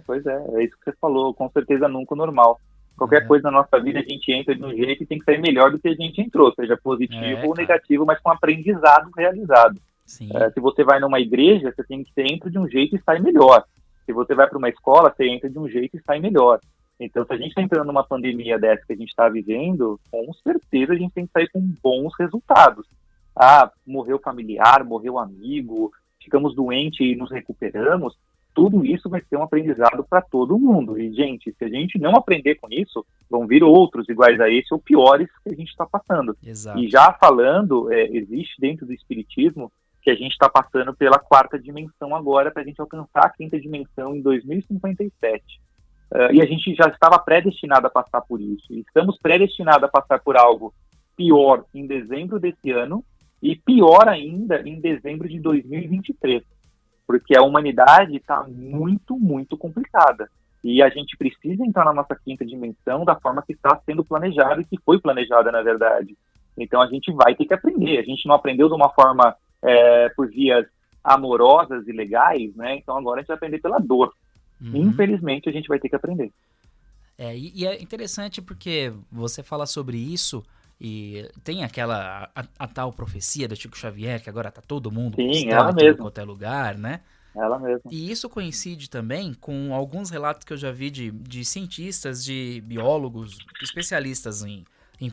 Pois é. É isso que você falou, com certeza nunca o normal. Qualquer coisa na nossa vida a gente entra de um jeito e tem que sair melhor do que a gente entrou, seja positivo ou Cara. negativo, mas com aprendizado realizado. Sim, Se você vai numa igreja, você tem que você entra de um jeito e sai melhor. Se você vai para uma escola, você entra de um jeito e sai melhor. Então, se a gente está entrando numa pandemia dessa que a gente está vivendo, com certeza a gente tem que sair com bons resultados. Ah, morreu familiar, morreu amigo, ficamos doentes e nos recuperamos. Tudo isso vai ser um aprendizado para todo mundo. E, gente, se a gente não aprender com isso, vão vir outros iguais a esse ou piores que a gente está passando. exato. E já falando, existe dentro do espiritismo que a gente está passando pela quarta dimensão agora para a gente alcançar a quinta dimensão em 2057. E a gente já estava predestinado a passar por isso. E estamos predestinados a passar por algo pior em dezembro desse ano e pior ainda em dezembro de 2023. Porque a humanidade está muito, muito complicada. E a gente precisa entrar na nossa quinta dimensão da forma que está sendo planejada e que foi planejada, na verdade. Então a gente vai ter que aprender. A gente não aprendeu de uma forma por vias amorosas e legais, né? Então agora a gente vai aprender pela dor. Infelizmente a gente vai ter que aprender. E é interessante porque você fala sobre isso e tem aquela a tal profecia do Chico Xavier, que agora tá todo mundo Ela em tudo mesmo. quanto é lugar, né? Ela mesma. E isso coincide também com alguns relatos que eu já vi de cientistas, de biólogos, especialistas em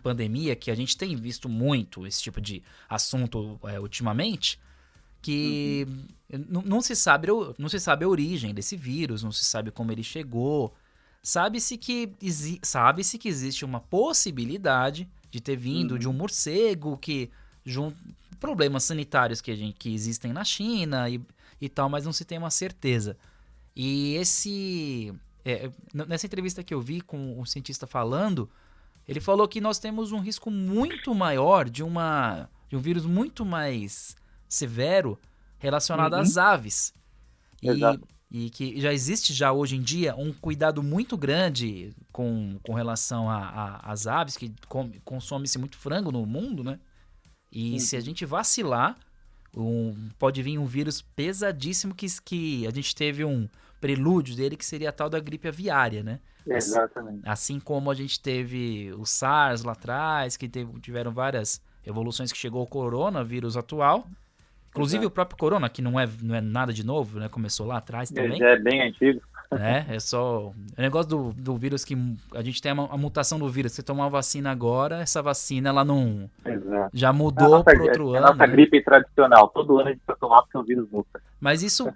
pandemia, que a gente tem visto muito esse tipo de assunto ultimamente, que não se sabe a origem desse vírus, não se sabe como ele chegou. Sabe-se que existe uma possibilidade de ter vindo de um morcego, problemas sanitários que existem na China e tal, mas não se tem uma certeza. E nessa entrevista que eu vi com o cientista falando, ele falou que nós temos um risco muito maior de um vírus muito mais severo relacionado às aves. E que já existe hoje em dia um cuidado muito grande com relação às aves, que consome-se muito frango no mundo, né? E se a gente vacilar, pode vir um vírus pesadíssimo que a gente teve um prelúdio dele, que seria a tal da gripe aviária, né? Exatamente. Assim como a gente teve o SARS lá atrás, que tiveram várias evoluções, que chegou o coronavírus atual. Inclusive o próprio corona, que não é nada de novo, né? Começou lá atrás também. É bem antigo. É só... O negócio do vírus que a gente tem a mutação do vírus. Você tomar uma vacina agora, essa vacina ela não... Exato. Já mudou para outro ano. A nossa gripe tradicional. Todo ano a gente vai tomar porque o vírus muta. Mas isso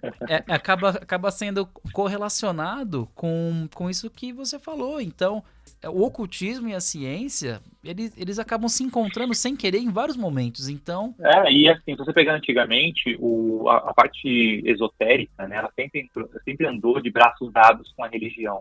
acaba sendo correlacionado com isso que você falou. Então, o ocultismo e a ciência, eles acabam se encontrando sem querer em vários momentos. Então... E assim, se você pegar antigamente, a parte esotérica, né, ela sempre andou de braços dados com a religião.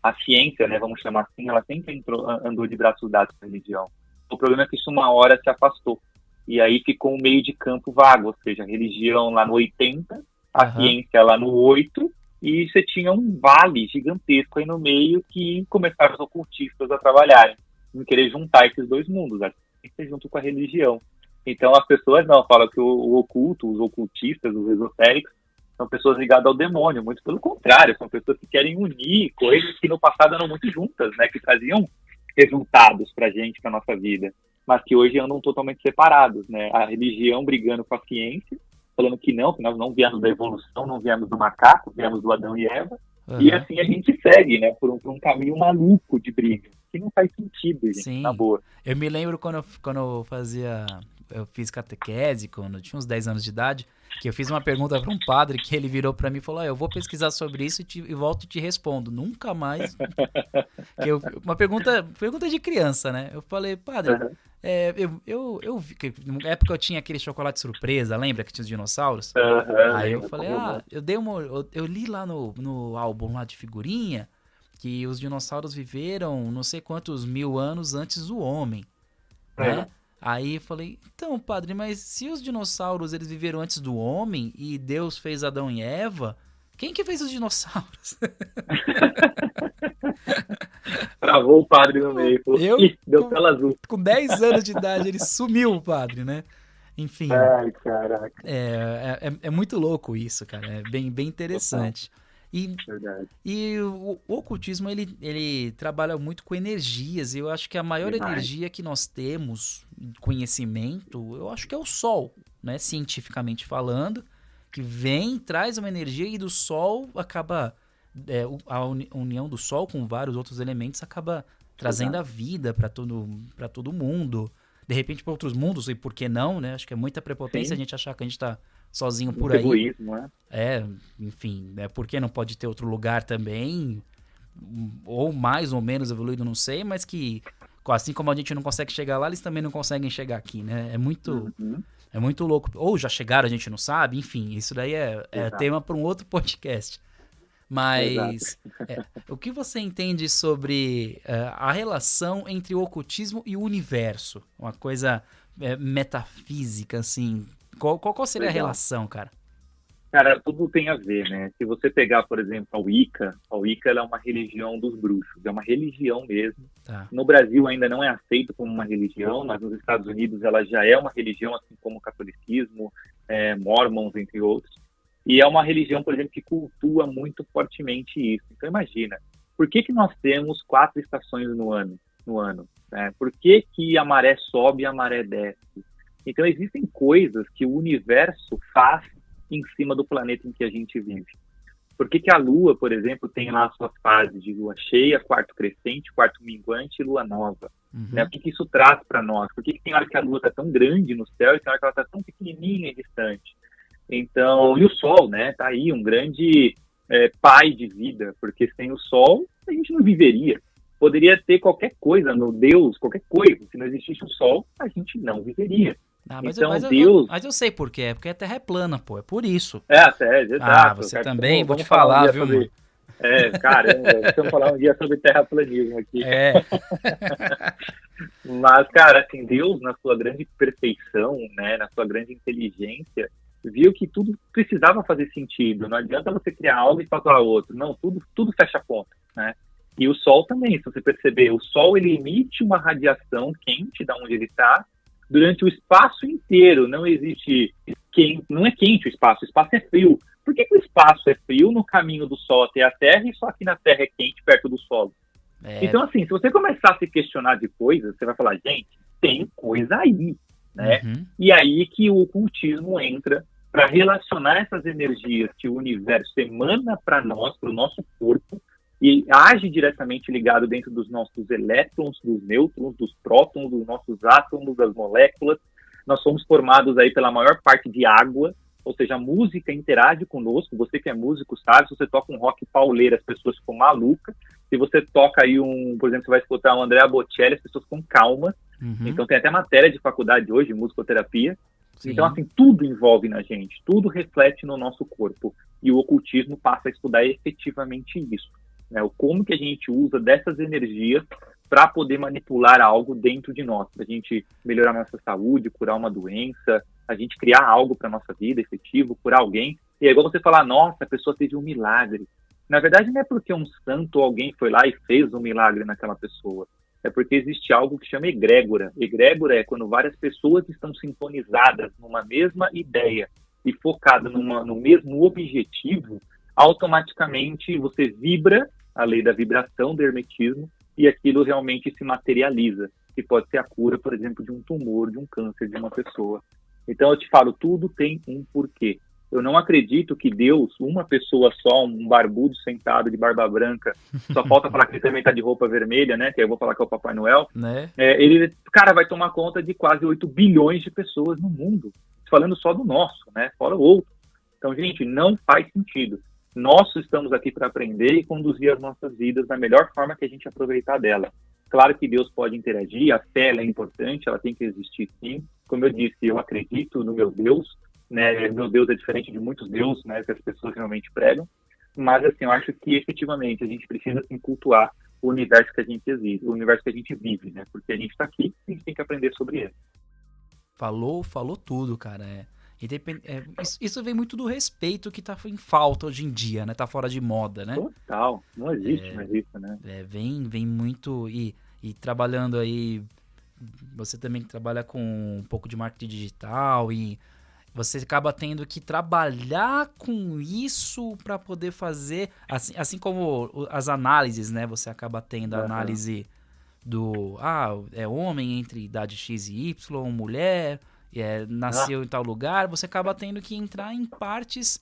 A ciência, né, vamos chamar assim, ela sempre andou de braços dados com a religião. O problema é que isso uma hora se afastou. E aí ficou um meio de campo vago, ou seja, a religião lá no 80, a ciência lá no 8, e você tinha um vale gigantesco aí no meio que começaram os ocultistas a trabalharem, em querer juntar esses dois mundos, a ciência junto com a religião. Então as pessoas falam que o oculto, os ocultistas, os esotéricos, são pessoas ligadas ao demônio, muito pelo contrário, são pessoas que querem unir coisas que no passado eram muito juntas, né, que traziam resultados pra gente, pra nossa vida, mas que hoje andam totalmente separados, né? A religião brigando com a ciência, falando que nós não viemos da evolução, não viemos do macaco, viemos do Adão e Eva, e assim a gente segue, né, por um caminho maluco de briga, que não faz sentido, gente, Sim. na boa. Eu me lembro quando eu fiz catequese, quando eu tinha uns 10 anos de idade, que eu fiz uma pergunta para um padre, que ele virou para mim e falou: eu vou pesquisar sobre isso e volto e te respondo. Nunca mais. Uma pergunta de criança, né? Eu falei: padre, eu vi que na época eu tinha aquele chocolate surpresa, lembra que tinha os dinossauros? Aí eu falei: eu li lá no álbum lá de figurinha que os dinossauros viveram não sei quantos mil anos antes do homem, né? Aí eu falei: então, padre, mas se os dinossauros eles viveram antes do homem e Deus fez Adão e Eva, quem que fez os dinossauros? Travou o padre no meio. Deu tela azul. Com 10 anos de idade ele sumiu, o padre, né? Enfim. Ai, caraca. É muito louco isso, cara. É bem interessante. Verdade. E o ocultismo, ele trabalha muito com energias, e eu acho que a maior energia que nós temos, conhecimento, eu acho que é o Sol, né, cientificamente falando, que vem, traz uma energia, e do Sol acaba, a união do Sol com vários outros elementos acaba trazendo a vida para todo mundo, de repente para outros mundos, e por que não, né? Acho que é muita prepotência a gente achar que a gente tá sozinho por aí. Egoísmo, né? Enfim, por que não pode ter outro lugar também, ou mais ou menos evoluído, não sei, mas que, assim como a gente não consegue chegar lá, eles também não conseguem chegar aqui, né? É muito louco. Ou já chegaram, a gente não sabe, enfim, isso daí é tema para um outro podcast. Mas o que você entende sobre a relação entre o ocultismo e o universo? Uma coisa metafísica, assim. Qual seria a relação, cara? Cara, tudo tem a ver, né? Se você pegar, por exemplo, a Wicca ela é uma religião dos bruxos, é uma religião mesmo. Tá. No Brasil ainda não é aceito como uma religião, mas nos Estados Unidos ela já é uma religião, assim como o catolicismo, mormons, entre outros. E é uma religião, por exemplo, que cultua muito fortemente isso. Então imagina, por que nós temos 4 estações no ano? Né? Por que a maré sobe e a maré desce? Então existem coisas que o universo faz em cima do planeta em que a gente vive. Por que a Lua, por exemplo, tem lá a sua fase de lua cheia, quarto crescente, quarto minguante e lua nova? Né? O que isso traz para nós? Por que tem hora que a Lua está tão grande no céu e tem hora que ela está tão pequenininha e distante? Então, e o Sol, né? Tá aí um grande pai de vida, porque sem o Sol a gente não viveria. Poderia ter qualquer coisa no Deus, qualquer coisa. Se não existisse o Sol, a gente não viveria. Mas Deus... mas eu sei por quê. É porque a Terra é plana, pô. É por isso. Exato. Você também, vou te falar, viu, mano? Caramba, vamos falar um dia sobre terraplanismo aqui. Mas, cara, assim, Deus, na sua grande perfeição, né, na sua grande inteligência, viu que tudo precisava fazer sentido. Não adianta você criar algo e falar outro. Não, tudo fecha a conta, né? E o Sol também, se você perceber, o Sol ele emite uma radiação quente da onde ele está durante o espaço inteiro. Não existe quente, não é quente o espaço é frio. Por que o espaço é frio no caminho do Sol até a Terra e só aqui na Terra é quente perto do solo? Então, assim, se você começar a se questionar de coisas, você vai falar, gente, tem coisa aí, né? E aí que o ocultismo entra para relacionar essas energias que o universo emana para nós, para o nosso corpo, e age diretamente ligado dentro dos nossos elétrons, dos nêutrons, dos prótons, dos nossos átomos, das moléculas. Nós somos formados aí pela maior parte de água, ou seja, a música interage conosco. Você que é músico sabe, se você toca um rock pauleiro, as pessoas ficam malucas. Se você toca aí por exemplo, você vai escutar um Andrea Bocelli, as pessoas ficam calmas. Então tem até matéria de faculdade hoje, musicoterapia. Sim. Então, assim, tudo envolve na gente, tudo reflete no nosso corpo. E o ocultismo passa a estudar efetivamente isso, né? O como que a gente usa dessas energias para poder manipular algo dentro de nós, para a gente melhorar a nossa saúde, curar uma doença, a gente criar algo para a nossa vida efetivo, curar alguém. E é igual você falar, nossa, a pessoa teve um milagre. Na verdade, não é porque um santo ou alguém foi lá e fez um milagre naquela pessoa. É porque existe algo que chama egrégora. Egrégora é quando várias pessoas estão sintonizadas numa mesma ideia e focadas no mesmo objetivo, automaticamente você vibra, a lei da vibração do hermetismo, e aquilo realmente se materializa, que pode ser a cura, por exemplo, de um tumor, de um câncer de uma pessoa. Então eu te falo, tudo tem um porquê. Eu não acredito que Deus, uma pessoa só, um barbudo sentado de barba branca, só falta falar que ele também está de roupa vermelha, né? Que aí eu vou falar que é o Papai Noel. Né? Ele, cara, vai tomar conta de quase 8 bilhões de pessoas no mundo. Falando só do nosso, né? Fora o outro. Então, gente, não faz sentido. Nós estamos aqui para aprender e conduzir as nossas vidas da melhor forma que a gente aproveitar dela. Claro que Deus pode interagir, a fé ela é importante, ela tem que existir sim. Como eu disse, eu acredito no meu Deus, né? Meu Deus é diferente de muitos deuses, né, que as pessoas realmente pregam, mas assim, eu acho que efetivamente a gente precisa assim, cultuar o universo que a gente existe, o universo que a gente vive, né? Porque a gente está aqui e a gente tem que aprender sobre ele. Falou tudo, cara. Isso vem muito do respeito que tá em falta hoje em dia, né? Tá fora de moda, né? Total, não existe mais isso, né? Vem muito e trabalhando aí, você também trabalha com um pouco de marketing digital e Você acaba tendo que trabalhar com isso para poder fazer, assim como as análises, né? Você acaba tendo a análise é homem entre idade X e Y, mulher, nasceu em tal lugar. Você acaba tendo que entrar em partes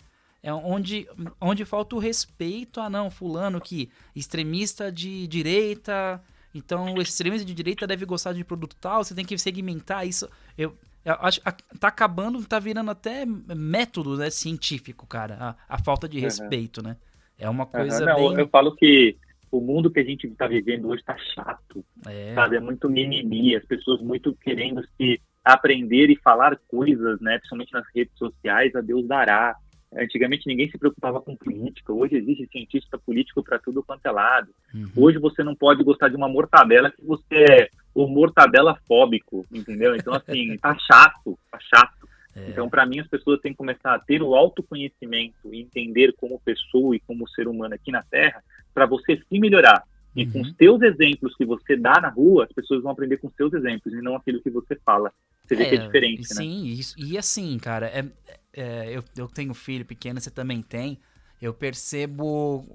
onde falta o respeito. Não, fulano que extremista de direita, então o extremista de direita deve gostar de produto tal, você tem que segmentar isso. Eu acho que tá acabando, tá virando até método, né, científico, cara, a falta de respeito, né? É uma coisa bem... Eu falo que o mundo que a gente está vivendo hoje está chato, sabe? É muito mimimi, as pessoas muito querendo se aprender e falar coisas, né? Principalmente nas redes sociais, a Deus dará. Antigamente ninguém se preocupava com política, hoje existe cientista político para tudo quanto é lado. Hoje você não pode gostar de uma mortadela que você é o mortadela fóbico, entendeu? Então, assim, tá chato, tá chato. Então, para mim, as pessoas têm que começar a ter o autoconhecimento e entender como pessoa e como ser humano aqui na Terra, para você se melhorar. E com os teus exemplos que você dá na rua, as pessoas vão aprender com os seus exemplos e não aquilo que você fala. Você vê que é diferente, né? Sim, e assim, cara, eu tenho filho pequeno, você também tem. Eu percebo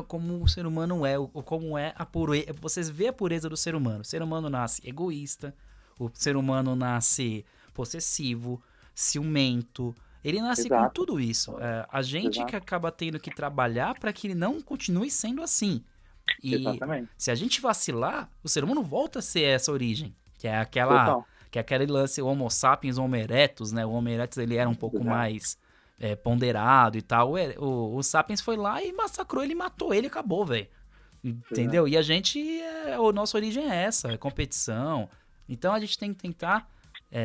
como o ser humano é, como é a pureza. Vocês vê a pureza do ser humano. O ser humano nasce egoísta, o ser humano nasce possessivo, ciumento. Ele nasce com tudo isso. A gente que acaba tendo que trabalhar para que ele não continue sendo assim. E se a gente vacilar, o ser humano volta a ser essa origem, que é aquele lance Homo sapiens, Homo erectus, né? O Homo erectus ele era um pouco mais ponderado e tal. O Sapiens foi lá e massacrou ele, matou ele e acabou, velho. Entendeu? E a gente, a nossa origem é essa, é competição. Então a gente tem que tentar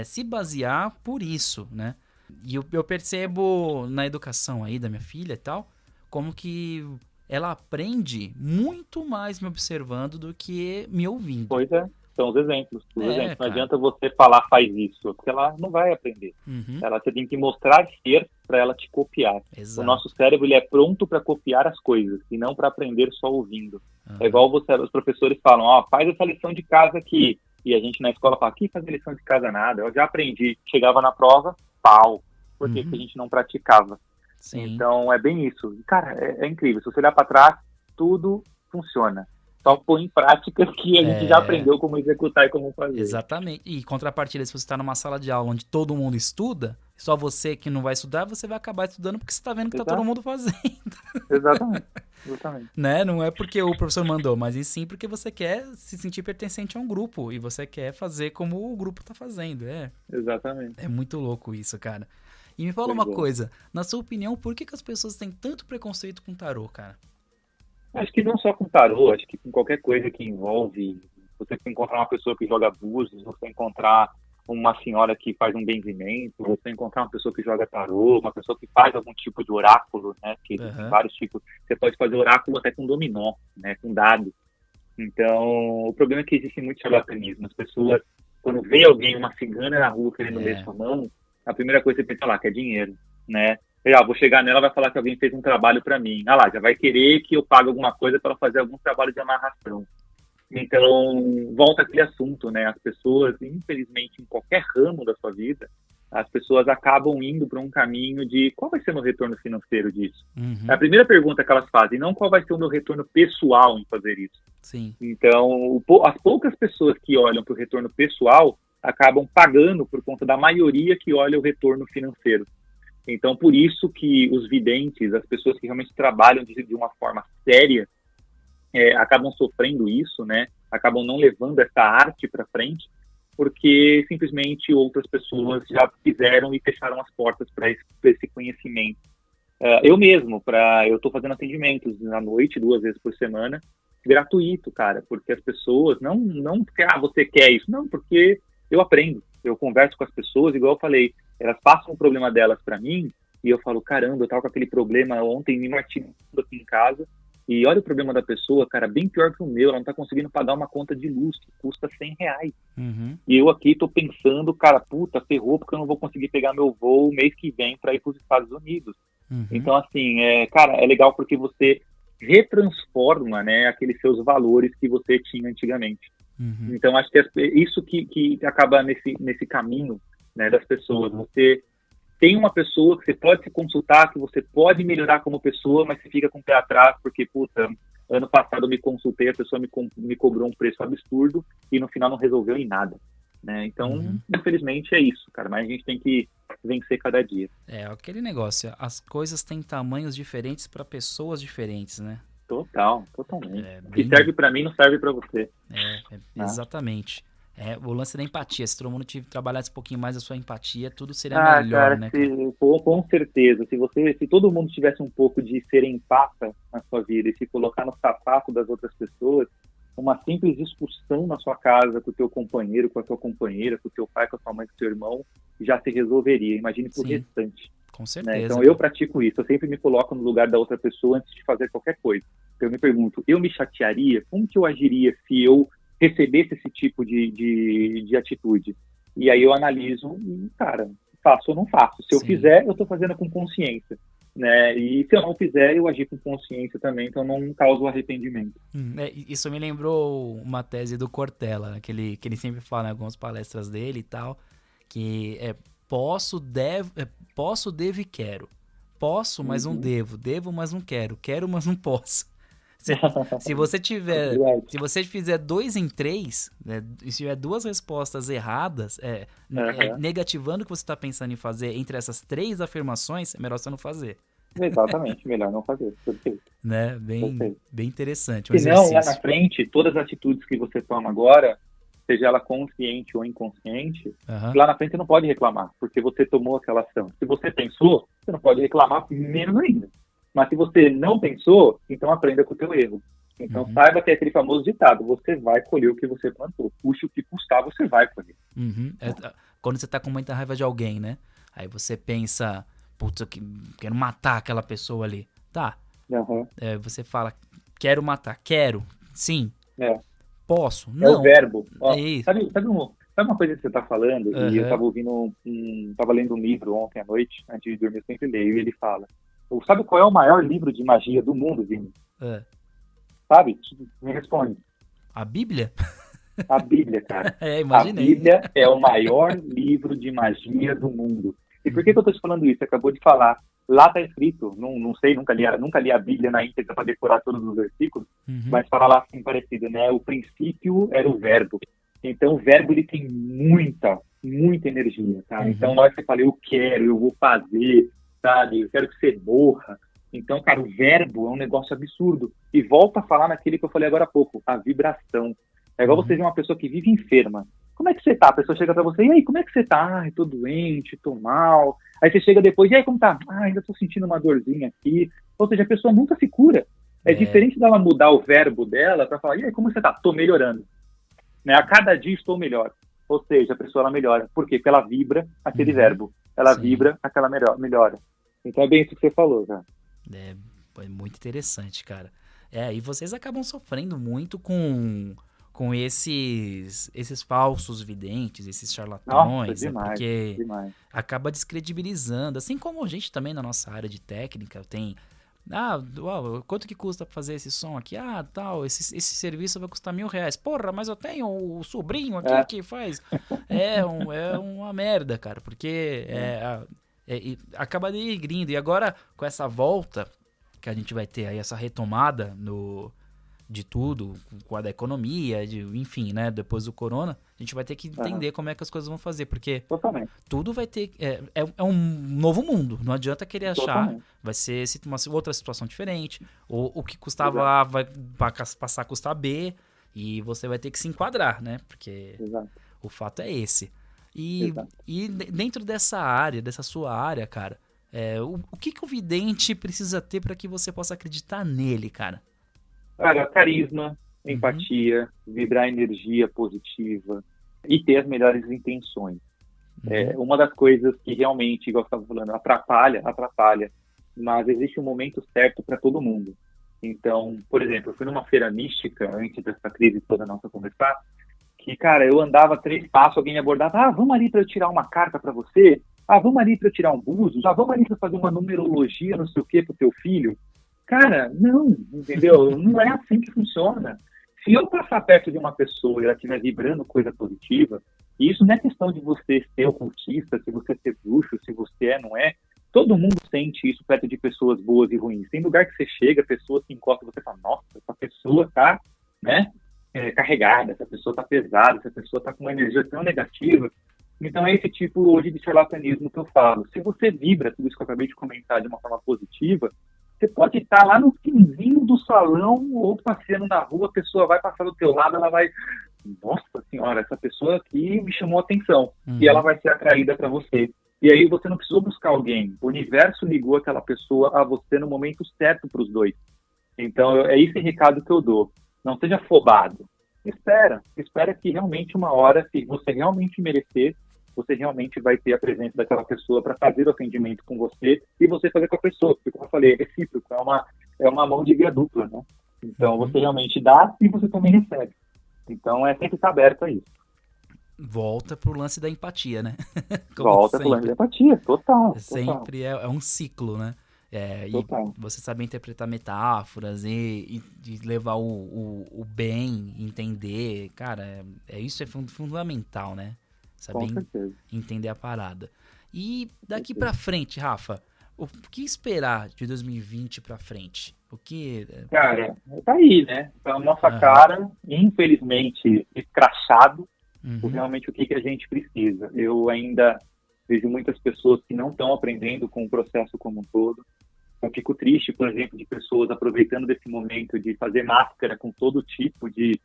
se basear por isso, né? E eu percebo na educação aí da minha filha e tal, como que ela aprende muito mais me observando do que me ouvindo. Pois é. São os exemplos. Não adianta você falar faz isso, porque ela não vai aprender. Você tem que mostrar ser para ela te copiar. Exato. O nosso cérebro ele é pronto para copiar as coisas e não para aprender só ouvindo. É igual os professores falam, faz essa lição de casa aqui. E a gente na escola fala, aqui fazer lição de casa nada. Eu já aprendi. Chegava na prova, pau. Por que a gente não praticava? Sim. Então é bem isso. Cara, é incrível. Se você olhar para trás, tudo funciona. Só pôr em prática que a gente já aprendeu como executar e como fazer. Exatamente. E contrapartida, se você está numa sala de aula onde todo mundo estuda, só você que não vai estudar, você vai acabar estudando porque você está vendo que está todo mundo fazendo. Exatamente. Né? Não é porque o professor mandou, mas e sim porque você quer se sentir pertencente a um grupo e você quer fazer como o grupo está fazendo. Exatamente. É muito louco isso, cara. E me fala uma coisa, na sua opinião, por que as pessoas têm tanto preconceito com tarô, cara? Acho que não só com tarô, acho que com qualquer coisa que envolve, você encontrar uma pessoa que joga búzios, você encontrar uma senhora que faz um benzimento, você encontrar uma pessoa que joga tarô, uma pessoa que faz algum tipo de oráculo, né, que tem vários tipos, você pode fazer oráculo até com dominó, né, com dado. Então, o problema é que existe muito charlatanismo, as pessoas, quando vê alguém, uma cigana na rua querendo ler sua mão, a primeira coisa que você pensa lá, que é dinheiro, né. Vou chegar nela, vai falar que alguém fez um trabalho para mim. Já vai querer que eu pague alguma coisa para ela fazer algum trabalho de amarração. Então, volta aquele assunto, né? As pessoas, infelizmente, em qualquer ramo da sua vida, as pessoas acabam indo para um caminho de qual vai ser o meu retorno financeiro disso? É a primeira pergunta que elas fazem, não qual vai ser o meu retorno pessoal em fazer isso. Sim. Então, as poucas pessoas que olham para o retorno pessoal acabam pagando por conta da maioria que olha o retorno financeiro. Então, por isso que os videntes, as pessoas que realmente trabalham de uma forma séria, acabam sofrendo isso, né? Acabam não levando essa arte para frente, porque simplesmente outras pessoas já fizeram e fecharam as portas para esse conhecimento. Eu mesmo, eu estou fazendo atendimentos à noite, 2 vezes por semana, gratuito, cara, porque as pessoas, não porque você quer isso, não, porque eu aprendo, eu converso com as pessoas, igual eu falei, elas passam o problema delas para mim, e eu falo, caramba, eu tava com aquele problema ontem, me martirizando aqui em casa, e olha o problema da pessoa, cara, bem pior que o meu, ela não tá conseguindo pagar uma conta de luz, que custa R$100. E eu aqui tô pensando, cara, puta, ferrou, porque eu não vou conseguir pegar meu voo mês que vem para ir pros Estados Unidos. Então, assim, cara, é legal porque você retransforma, né, aqueles seus valores que você tinha antigamente. Então, acho que isso que acaba nesse caminho, né, das pessoas. Você tem uma pessoa que você pode se consultar, que você pode melhorar como pessoa, mas você fica com o pé atrás, porque, puta, ano passado eu me consultei, a pessoa me cobrou um preço absurdo e no final não resolveu em nada, né? Então, infelizmente é isso, cara, mas a gente tem que vencer cada dia. É, aquele negócio, as coisas têm tamanhos diferentes para pessoas diferentes, né? Totalmente. O que serve para mim não serve para você. Exatamente. O lance da empatia, se todo mundo trabalhasse um pouquinho mais a sua empatia, tudo seria melhor, cara, né? Com certeza, se todo mundo tivesse um pouco de ser empata na sua vida e se colocar no sapato das outras pessoas, uma simples discussão na sua casa com o teu companheiro, com a tua companheira, com o teu pai, com a tua mãe, com o teu irmão, já se resolveria. Imagine pro restante. Com certeza. Né? Então eu pratico isso, eu sempre me coloco no lugar da outra pessoa antes de fazer qualquer coisa. Então eu me pergunto, eu me chatearia? Como que eu agiria se eu recebesse esse tipo de atitude? E aí eu analiso e, cara, faço ou não faço. Se eu fizer, eu estou fazendo com consciência. Né? E se eu não fizer, eu agir com consciência também, então não causo arrependimento. Isso me lembrou uma tese do Cortella, que ele sempre fala em algumas palestras dele e tal, que posso, devo e quero. Posso, mas não devo. Devo, mas não quero. Quero, mas não posso. Se você fizer 2 em 3, né, e se tiver 2 respostas erradas, negativando o que você está pensando em fazer entre essas 3 afirmações, é melhor você não fazer. Exatamente, melhor não fazer. Perfeito. Né? Bem interessante. Se não, lá na frente, todas as atitudes que você toma agora, seja ela consciente ou inconsciente, lá na frente você não pode reclamar, porque você tomou aquela ação. Se você pensou, você não pode reclamar menos ainda. Mas se você não pensou, então aprenda com o teu erro. Então saiba que é aquele famoso ditado, você vai colher o que você plantou. Puxa o que custar, você vai colher. Quando você tá com muita raiva de alguém, né? Aí você pensa, putz, eu quero matar aquela pessoa ali. Tá. Você fala, quero matar. Quero. Sim. Posso. Não. É o verbo. Ó, é isso. Sabe uma coisa que você tá falando? E eu tava lendo um livro ontem à noite, antes de dormir, eu sempre leio, e ele fala, sabe qual é o maior livro de magia do mundo, Vini? Sabe? Me responde. A Bíblia? A Bíblia, cara. Imaginei. A Bíblia é o maior livro de magia do mundo. E por que eu tô te falando isso? Você acabou de falar. Lá tá escrito, não sei, nunca li a Bíblia na íntegra para decorar todos os versículos, mas fala lá assim parecido, né? O princípio era o verbo. Então o verbo ele tem muita energia, tá? Então na hora que você fala, eu quero, eu vou fazer, sabe? Eu quero que você morra. Então, cara, o verbo é um negócio absurdo. E volta a falar naquele que eu falei agora há pouco, a vibração. É igual você ver uma pessoa que vive enferma. Como é que você tá? A pessoa chega pra você, e aí, como é que você tá? Ai, tô doente, tô mal. Aí você chega depois, e aí, como tá? Ah, ainda tô sentindo uma dorzinha aqui. Ou seja, a pessoa nunca se cura. É diferente dela mudar o verbo dela pra falar, e aí, como você tá? Tô melhorando. Né? A cada dia estou melhor. Ou seja, a pessoa ela melhora. Por quê? Porque ela vibra aquele verbo. Ela vibra aquela melhora. Então é bem isso que você falou, cara. É muito interessante, cara. E vocês acabam sofrendo muito com esses falsos videntes, esses charlatões. Nossa, demais, porque demais. acaba descredibilizando. Assim como a gente também na nossa área de técnica tem... quanto que custa pra fazer esse som aqui? Esse serviço vai custar R$1.000. Porra, mas eu tenho o sobrinho aqui que faz. É uma merda, cara, porque acaba denegrindo. E agora, com essa volta que a gente vai ter aí, essa retomada de tudo, com a da economia, enfim, né, depois do corona, a gente vai ter que entender como é que as coisas vão fazer, porque tudo vai ter... É um novo mundo, não adianta querer achar, vai ser uma outra situação diferente, ou o que custava A vai passar a custar B, e você vai ter que se enquadrar, né, porque o fato é esse. E dentro dessa área, dessa sua área, cara, o que o vidente precisa ter para que você possa acreditar nele, cara? Cara, carisma, empatia, vibrar energia positiva e ter as melhores intenções. Uma das coisas que realmente, igual você estava falando, atrapalha, mas existe um momento certo para todo mundo. Então, por exemplo, eu fui numa feira mística, antes dessa crise toda nossa conversar, que, cara, eu andava 3 passos, alguém me abordava, vamos ali para eu tirar uma carta para você, vamos ali para eu tirar um búzios, vamos ali para fazer uma numerologia, não sei o que, pro teu filho. Cara, não, entendeu? Não é assim que funciona. Se eu passar perto de uma pessoa e ela estiver vibrando coisa positiva, e isso não é questão de você ser ocultista, se você ser bruxo, se você não é. Todo mundo sente isso perto de pessoas boas e ruins. Tem lugar que você chega, pessoas que encostam, você fala, nossa, essa pessoa tá, né, carregada, essa pessoa tá pesada, essa pessoa tá com uma energia tão negativa. Então é esse tipo hoje de charlatanismo que eu falo. Se você vibra tudo isso que eu acabei de comentar de uma forma positiva, você pode estar lá no finzinho do salão ou passeando na rua, a pessoa vai passar do teu lado, ela vai, nossa senhora, essa pessoa aqui me chamou a atenção, e ela vai ser atraída para você. E aí você não precisou buscar alguém, o universo ligou aquela pessoa a você no momento certo para os dois. Então é esse recado que eu dou. Não seja afobado. Espera que realmente uma hora, se você realmente merecer, você realmente vai ter a presença daquela pessoa para fazer o atendimento com você e você fazer com a pessoa, porque como eu falei, é recíproco, é uma mão de via dupla, né? Então você realmente dá e você também recebe. Então é sempre estar aberto a isso. Volta pro lance da empatia, né? Volta pro lance da empatia, total. Sempre é um ciclo, né? E você saber interpretar metáforas e levar o bem, entender, cara, isso é fundamental, né? Saber entender a parada. E daqui pra frente, Rafa, o que esperar de 2020 pra frente? O que... Cara, tá aí, né? Tá na nossa cara, infelizmente, escrachado, realmente o que a gente precisa. Eu ainda vejo muitas pessoas que não estão aprendendo com o processo como um todo. Eu fico triste, por exemplo, de pessoas aproveitando desse momento de fazer máscara com todo tipo de...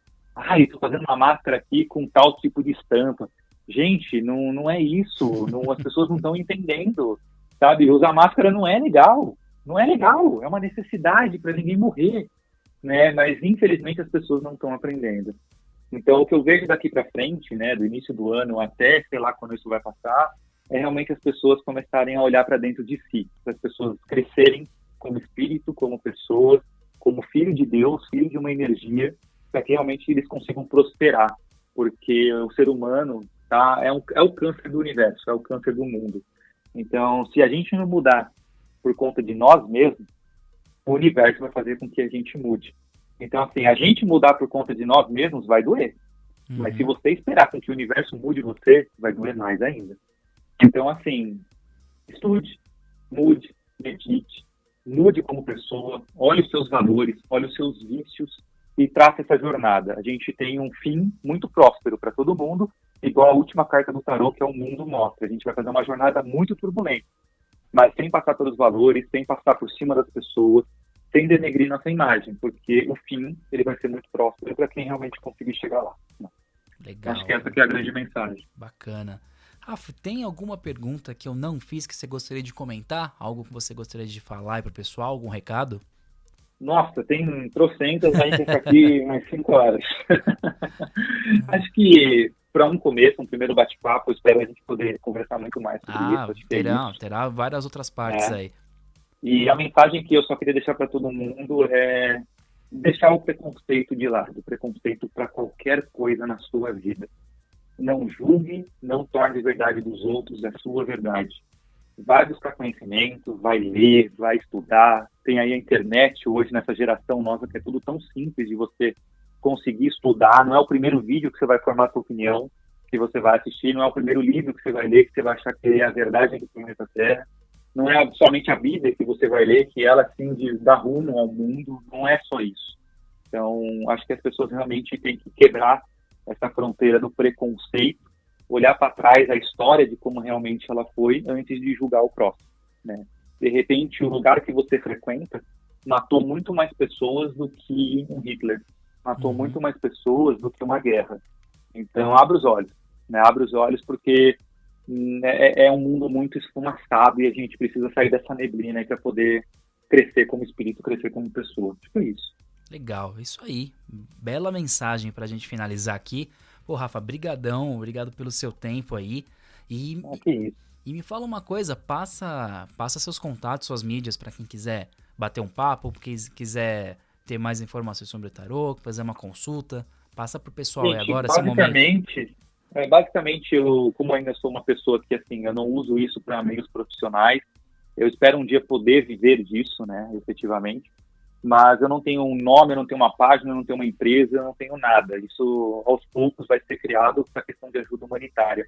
estou fazendo uma máscara aqui com tal tipo de estampa. Gente, não é isso. As pessoas não estão entendendo, sabe? Usar máscara não é legal. Não é legal. É uma necessidade para ninguém morrer, né? Mas, infelizmente, as pessoas não estão aprendendo. Então, o que eu vejo daqui para frente, né, do início do ano até, sei lá, quando isso vai passar, é realmente as pessoas começarem a olhar para dentro de si, para as pessoas crescerem como espírito, como pessoa, como filho de Deus, filho de uma energia, para que realmente eles consigam prosperar, porque o ser humano é o câncer do universo, é o câncer do mundo. Então, se a gente não mudar por conta de nós mesmos, o universo vai fazer com que a gente mude. Então, assim, a gente mudar por conta de nós mesmos vai doer, mas se você esperar com que o universo mude você, vai doer mais ainda. Então, assim, estude, mude, medite, mude como pessoa, olhe os seus valores, olhe os seus vícios e trace essa jornada. A gente tem um fim muito próspero para todo mundo, igual a última carta do tarô, que é o mundo mostra. A gente vai fazer uma jornada muito turbulenta, mas sem passar pelos valores, sem passar por cima das pessoas, sem denegrir nossa imagem, porque o fim ele vai ser muito próspero para quem realmente conseguir chegar lá. Legal. Acho que essa aqui é a grande mensagem. Bacana. Rafa, tem alguma pergunta que eu não fiz que você gostaria de comentar? Algo que você gostaria de falar aí pro pessoal? Algum recado? Nossa, tem trocentas, a gente fica aqui umas 5 horas. Acho que para um começo, um primeiro bate-papo, eu espero a gente poder conversar muito mais sobre isso. Terá várias outras partes aí. E a mensagem que eu só queria deixar para todo mundo é deixar o preconceito de lado, o preconceito para qualquer coisa na sua vida. Não julgue, não torne a verdade dos outros a sua verdade. Vai buscar conhecimento, vai ler, vai estudar. Tem aí a internet hoje, nessa geração nossa, que é tudo tão simples de você conseguir estudar. Não é o primeiro vídeo que você vai formar a sua opinião, que você vai assistir. Não é o primeiro livro que você vai ler, que você vai achar que é a verdade do planeta Terra. Não é somente a Bíblia que você vai ler, que ela, assim, dá rumo ao mundo. Não é só isso. Então, acho que as pessoas realmente têm que quebrar essa fronteira do preconceito, olhar para trás a história de como realmente ela foi antes de julgar o próximo, né? De repente, o lugar que você frequenta matou muito mais pessoas do que um Hitler, matou muito mais pessoas do que uma guerra. Então, abra os olhos, né? Abra os olhos porque é um mundo muito esfumaçado e a gente precisa sair dessa neblina para poder crescer como espírito, crescer como pessoa. Tipo isso. Legal, isso aí. Bela mensagem pra gente finalizar aqui. Pô, Rafa, brigadão, obrigado pelo seu tempo aí. E me fala uma coisa, passa seus contatos, suas mídias pra quem quiser bater um papo, quiser ter mais informações sobre o tarô, fazer uma consulta. Passa pro pessoal aí agora, esse momento. Basicamente, eu, como ainda sou uma pessoa que, assim, eu não uso isso para meios profissionais, eu espero um dia poder viver disso, né, efetivamente. mas eu não tenho um nome, eu não tenho uma página, eu não tenho uma empresa, eu não tenho nada. Isso, aos poucos, vai ser criado para a questão de ajuda humanitária.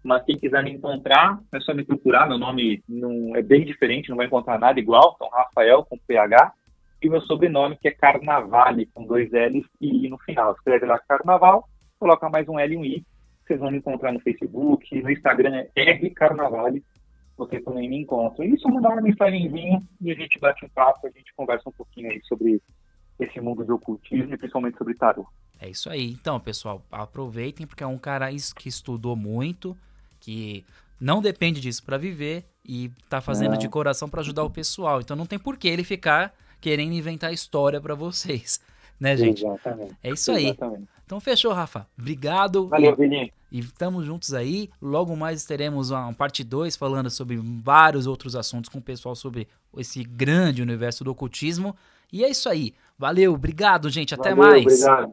Mas quem quiser me encontrar, é só me procurar. Meu nome não é bem diferente, não vai encontrar nada igual. Então, Rafael com PH. E meu sobrenome, que é Carnavale, com 2 L's e I no final. Escreve lá Carnaval, coloca mais um L e um I. Vocês vão me encontrar no Facebook, no Instagram é rcarnavale. Vocês também me encontram. E só mandar uma mensagenzinha e a gente bate um papo, a gente conversa um pouquinho aí sobre esse mundo do ocultismo e principalmente sobre tarô. É isso aí. Então, pessoal, aproveitem porque é um cara que estudou muito, que não depende disso para viver e tá fazendo de coração para ajudar o pessoal. Então não tem por que ele ficar querendo inventar história para vocês, né, gente? Exatamente. É isso aí. Exatamente. Então fechou, Rafa. Obrigado. Valeu, Vini. E estamos juntos aí. Logo mais teremos uma parte 2 falando sobre vários outros assuntos com o pessoal sobre esse grande universo do ocultismo. E é isso aí. Valeu, obrigado, gente. Até mais. Obrigado.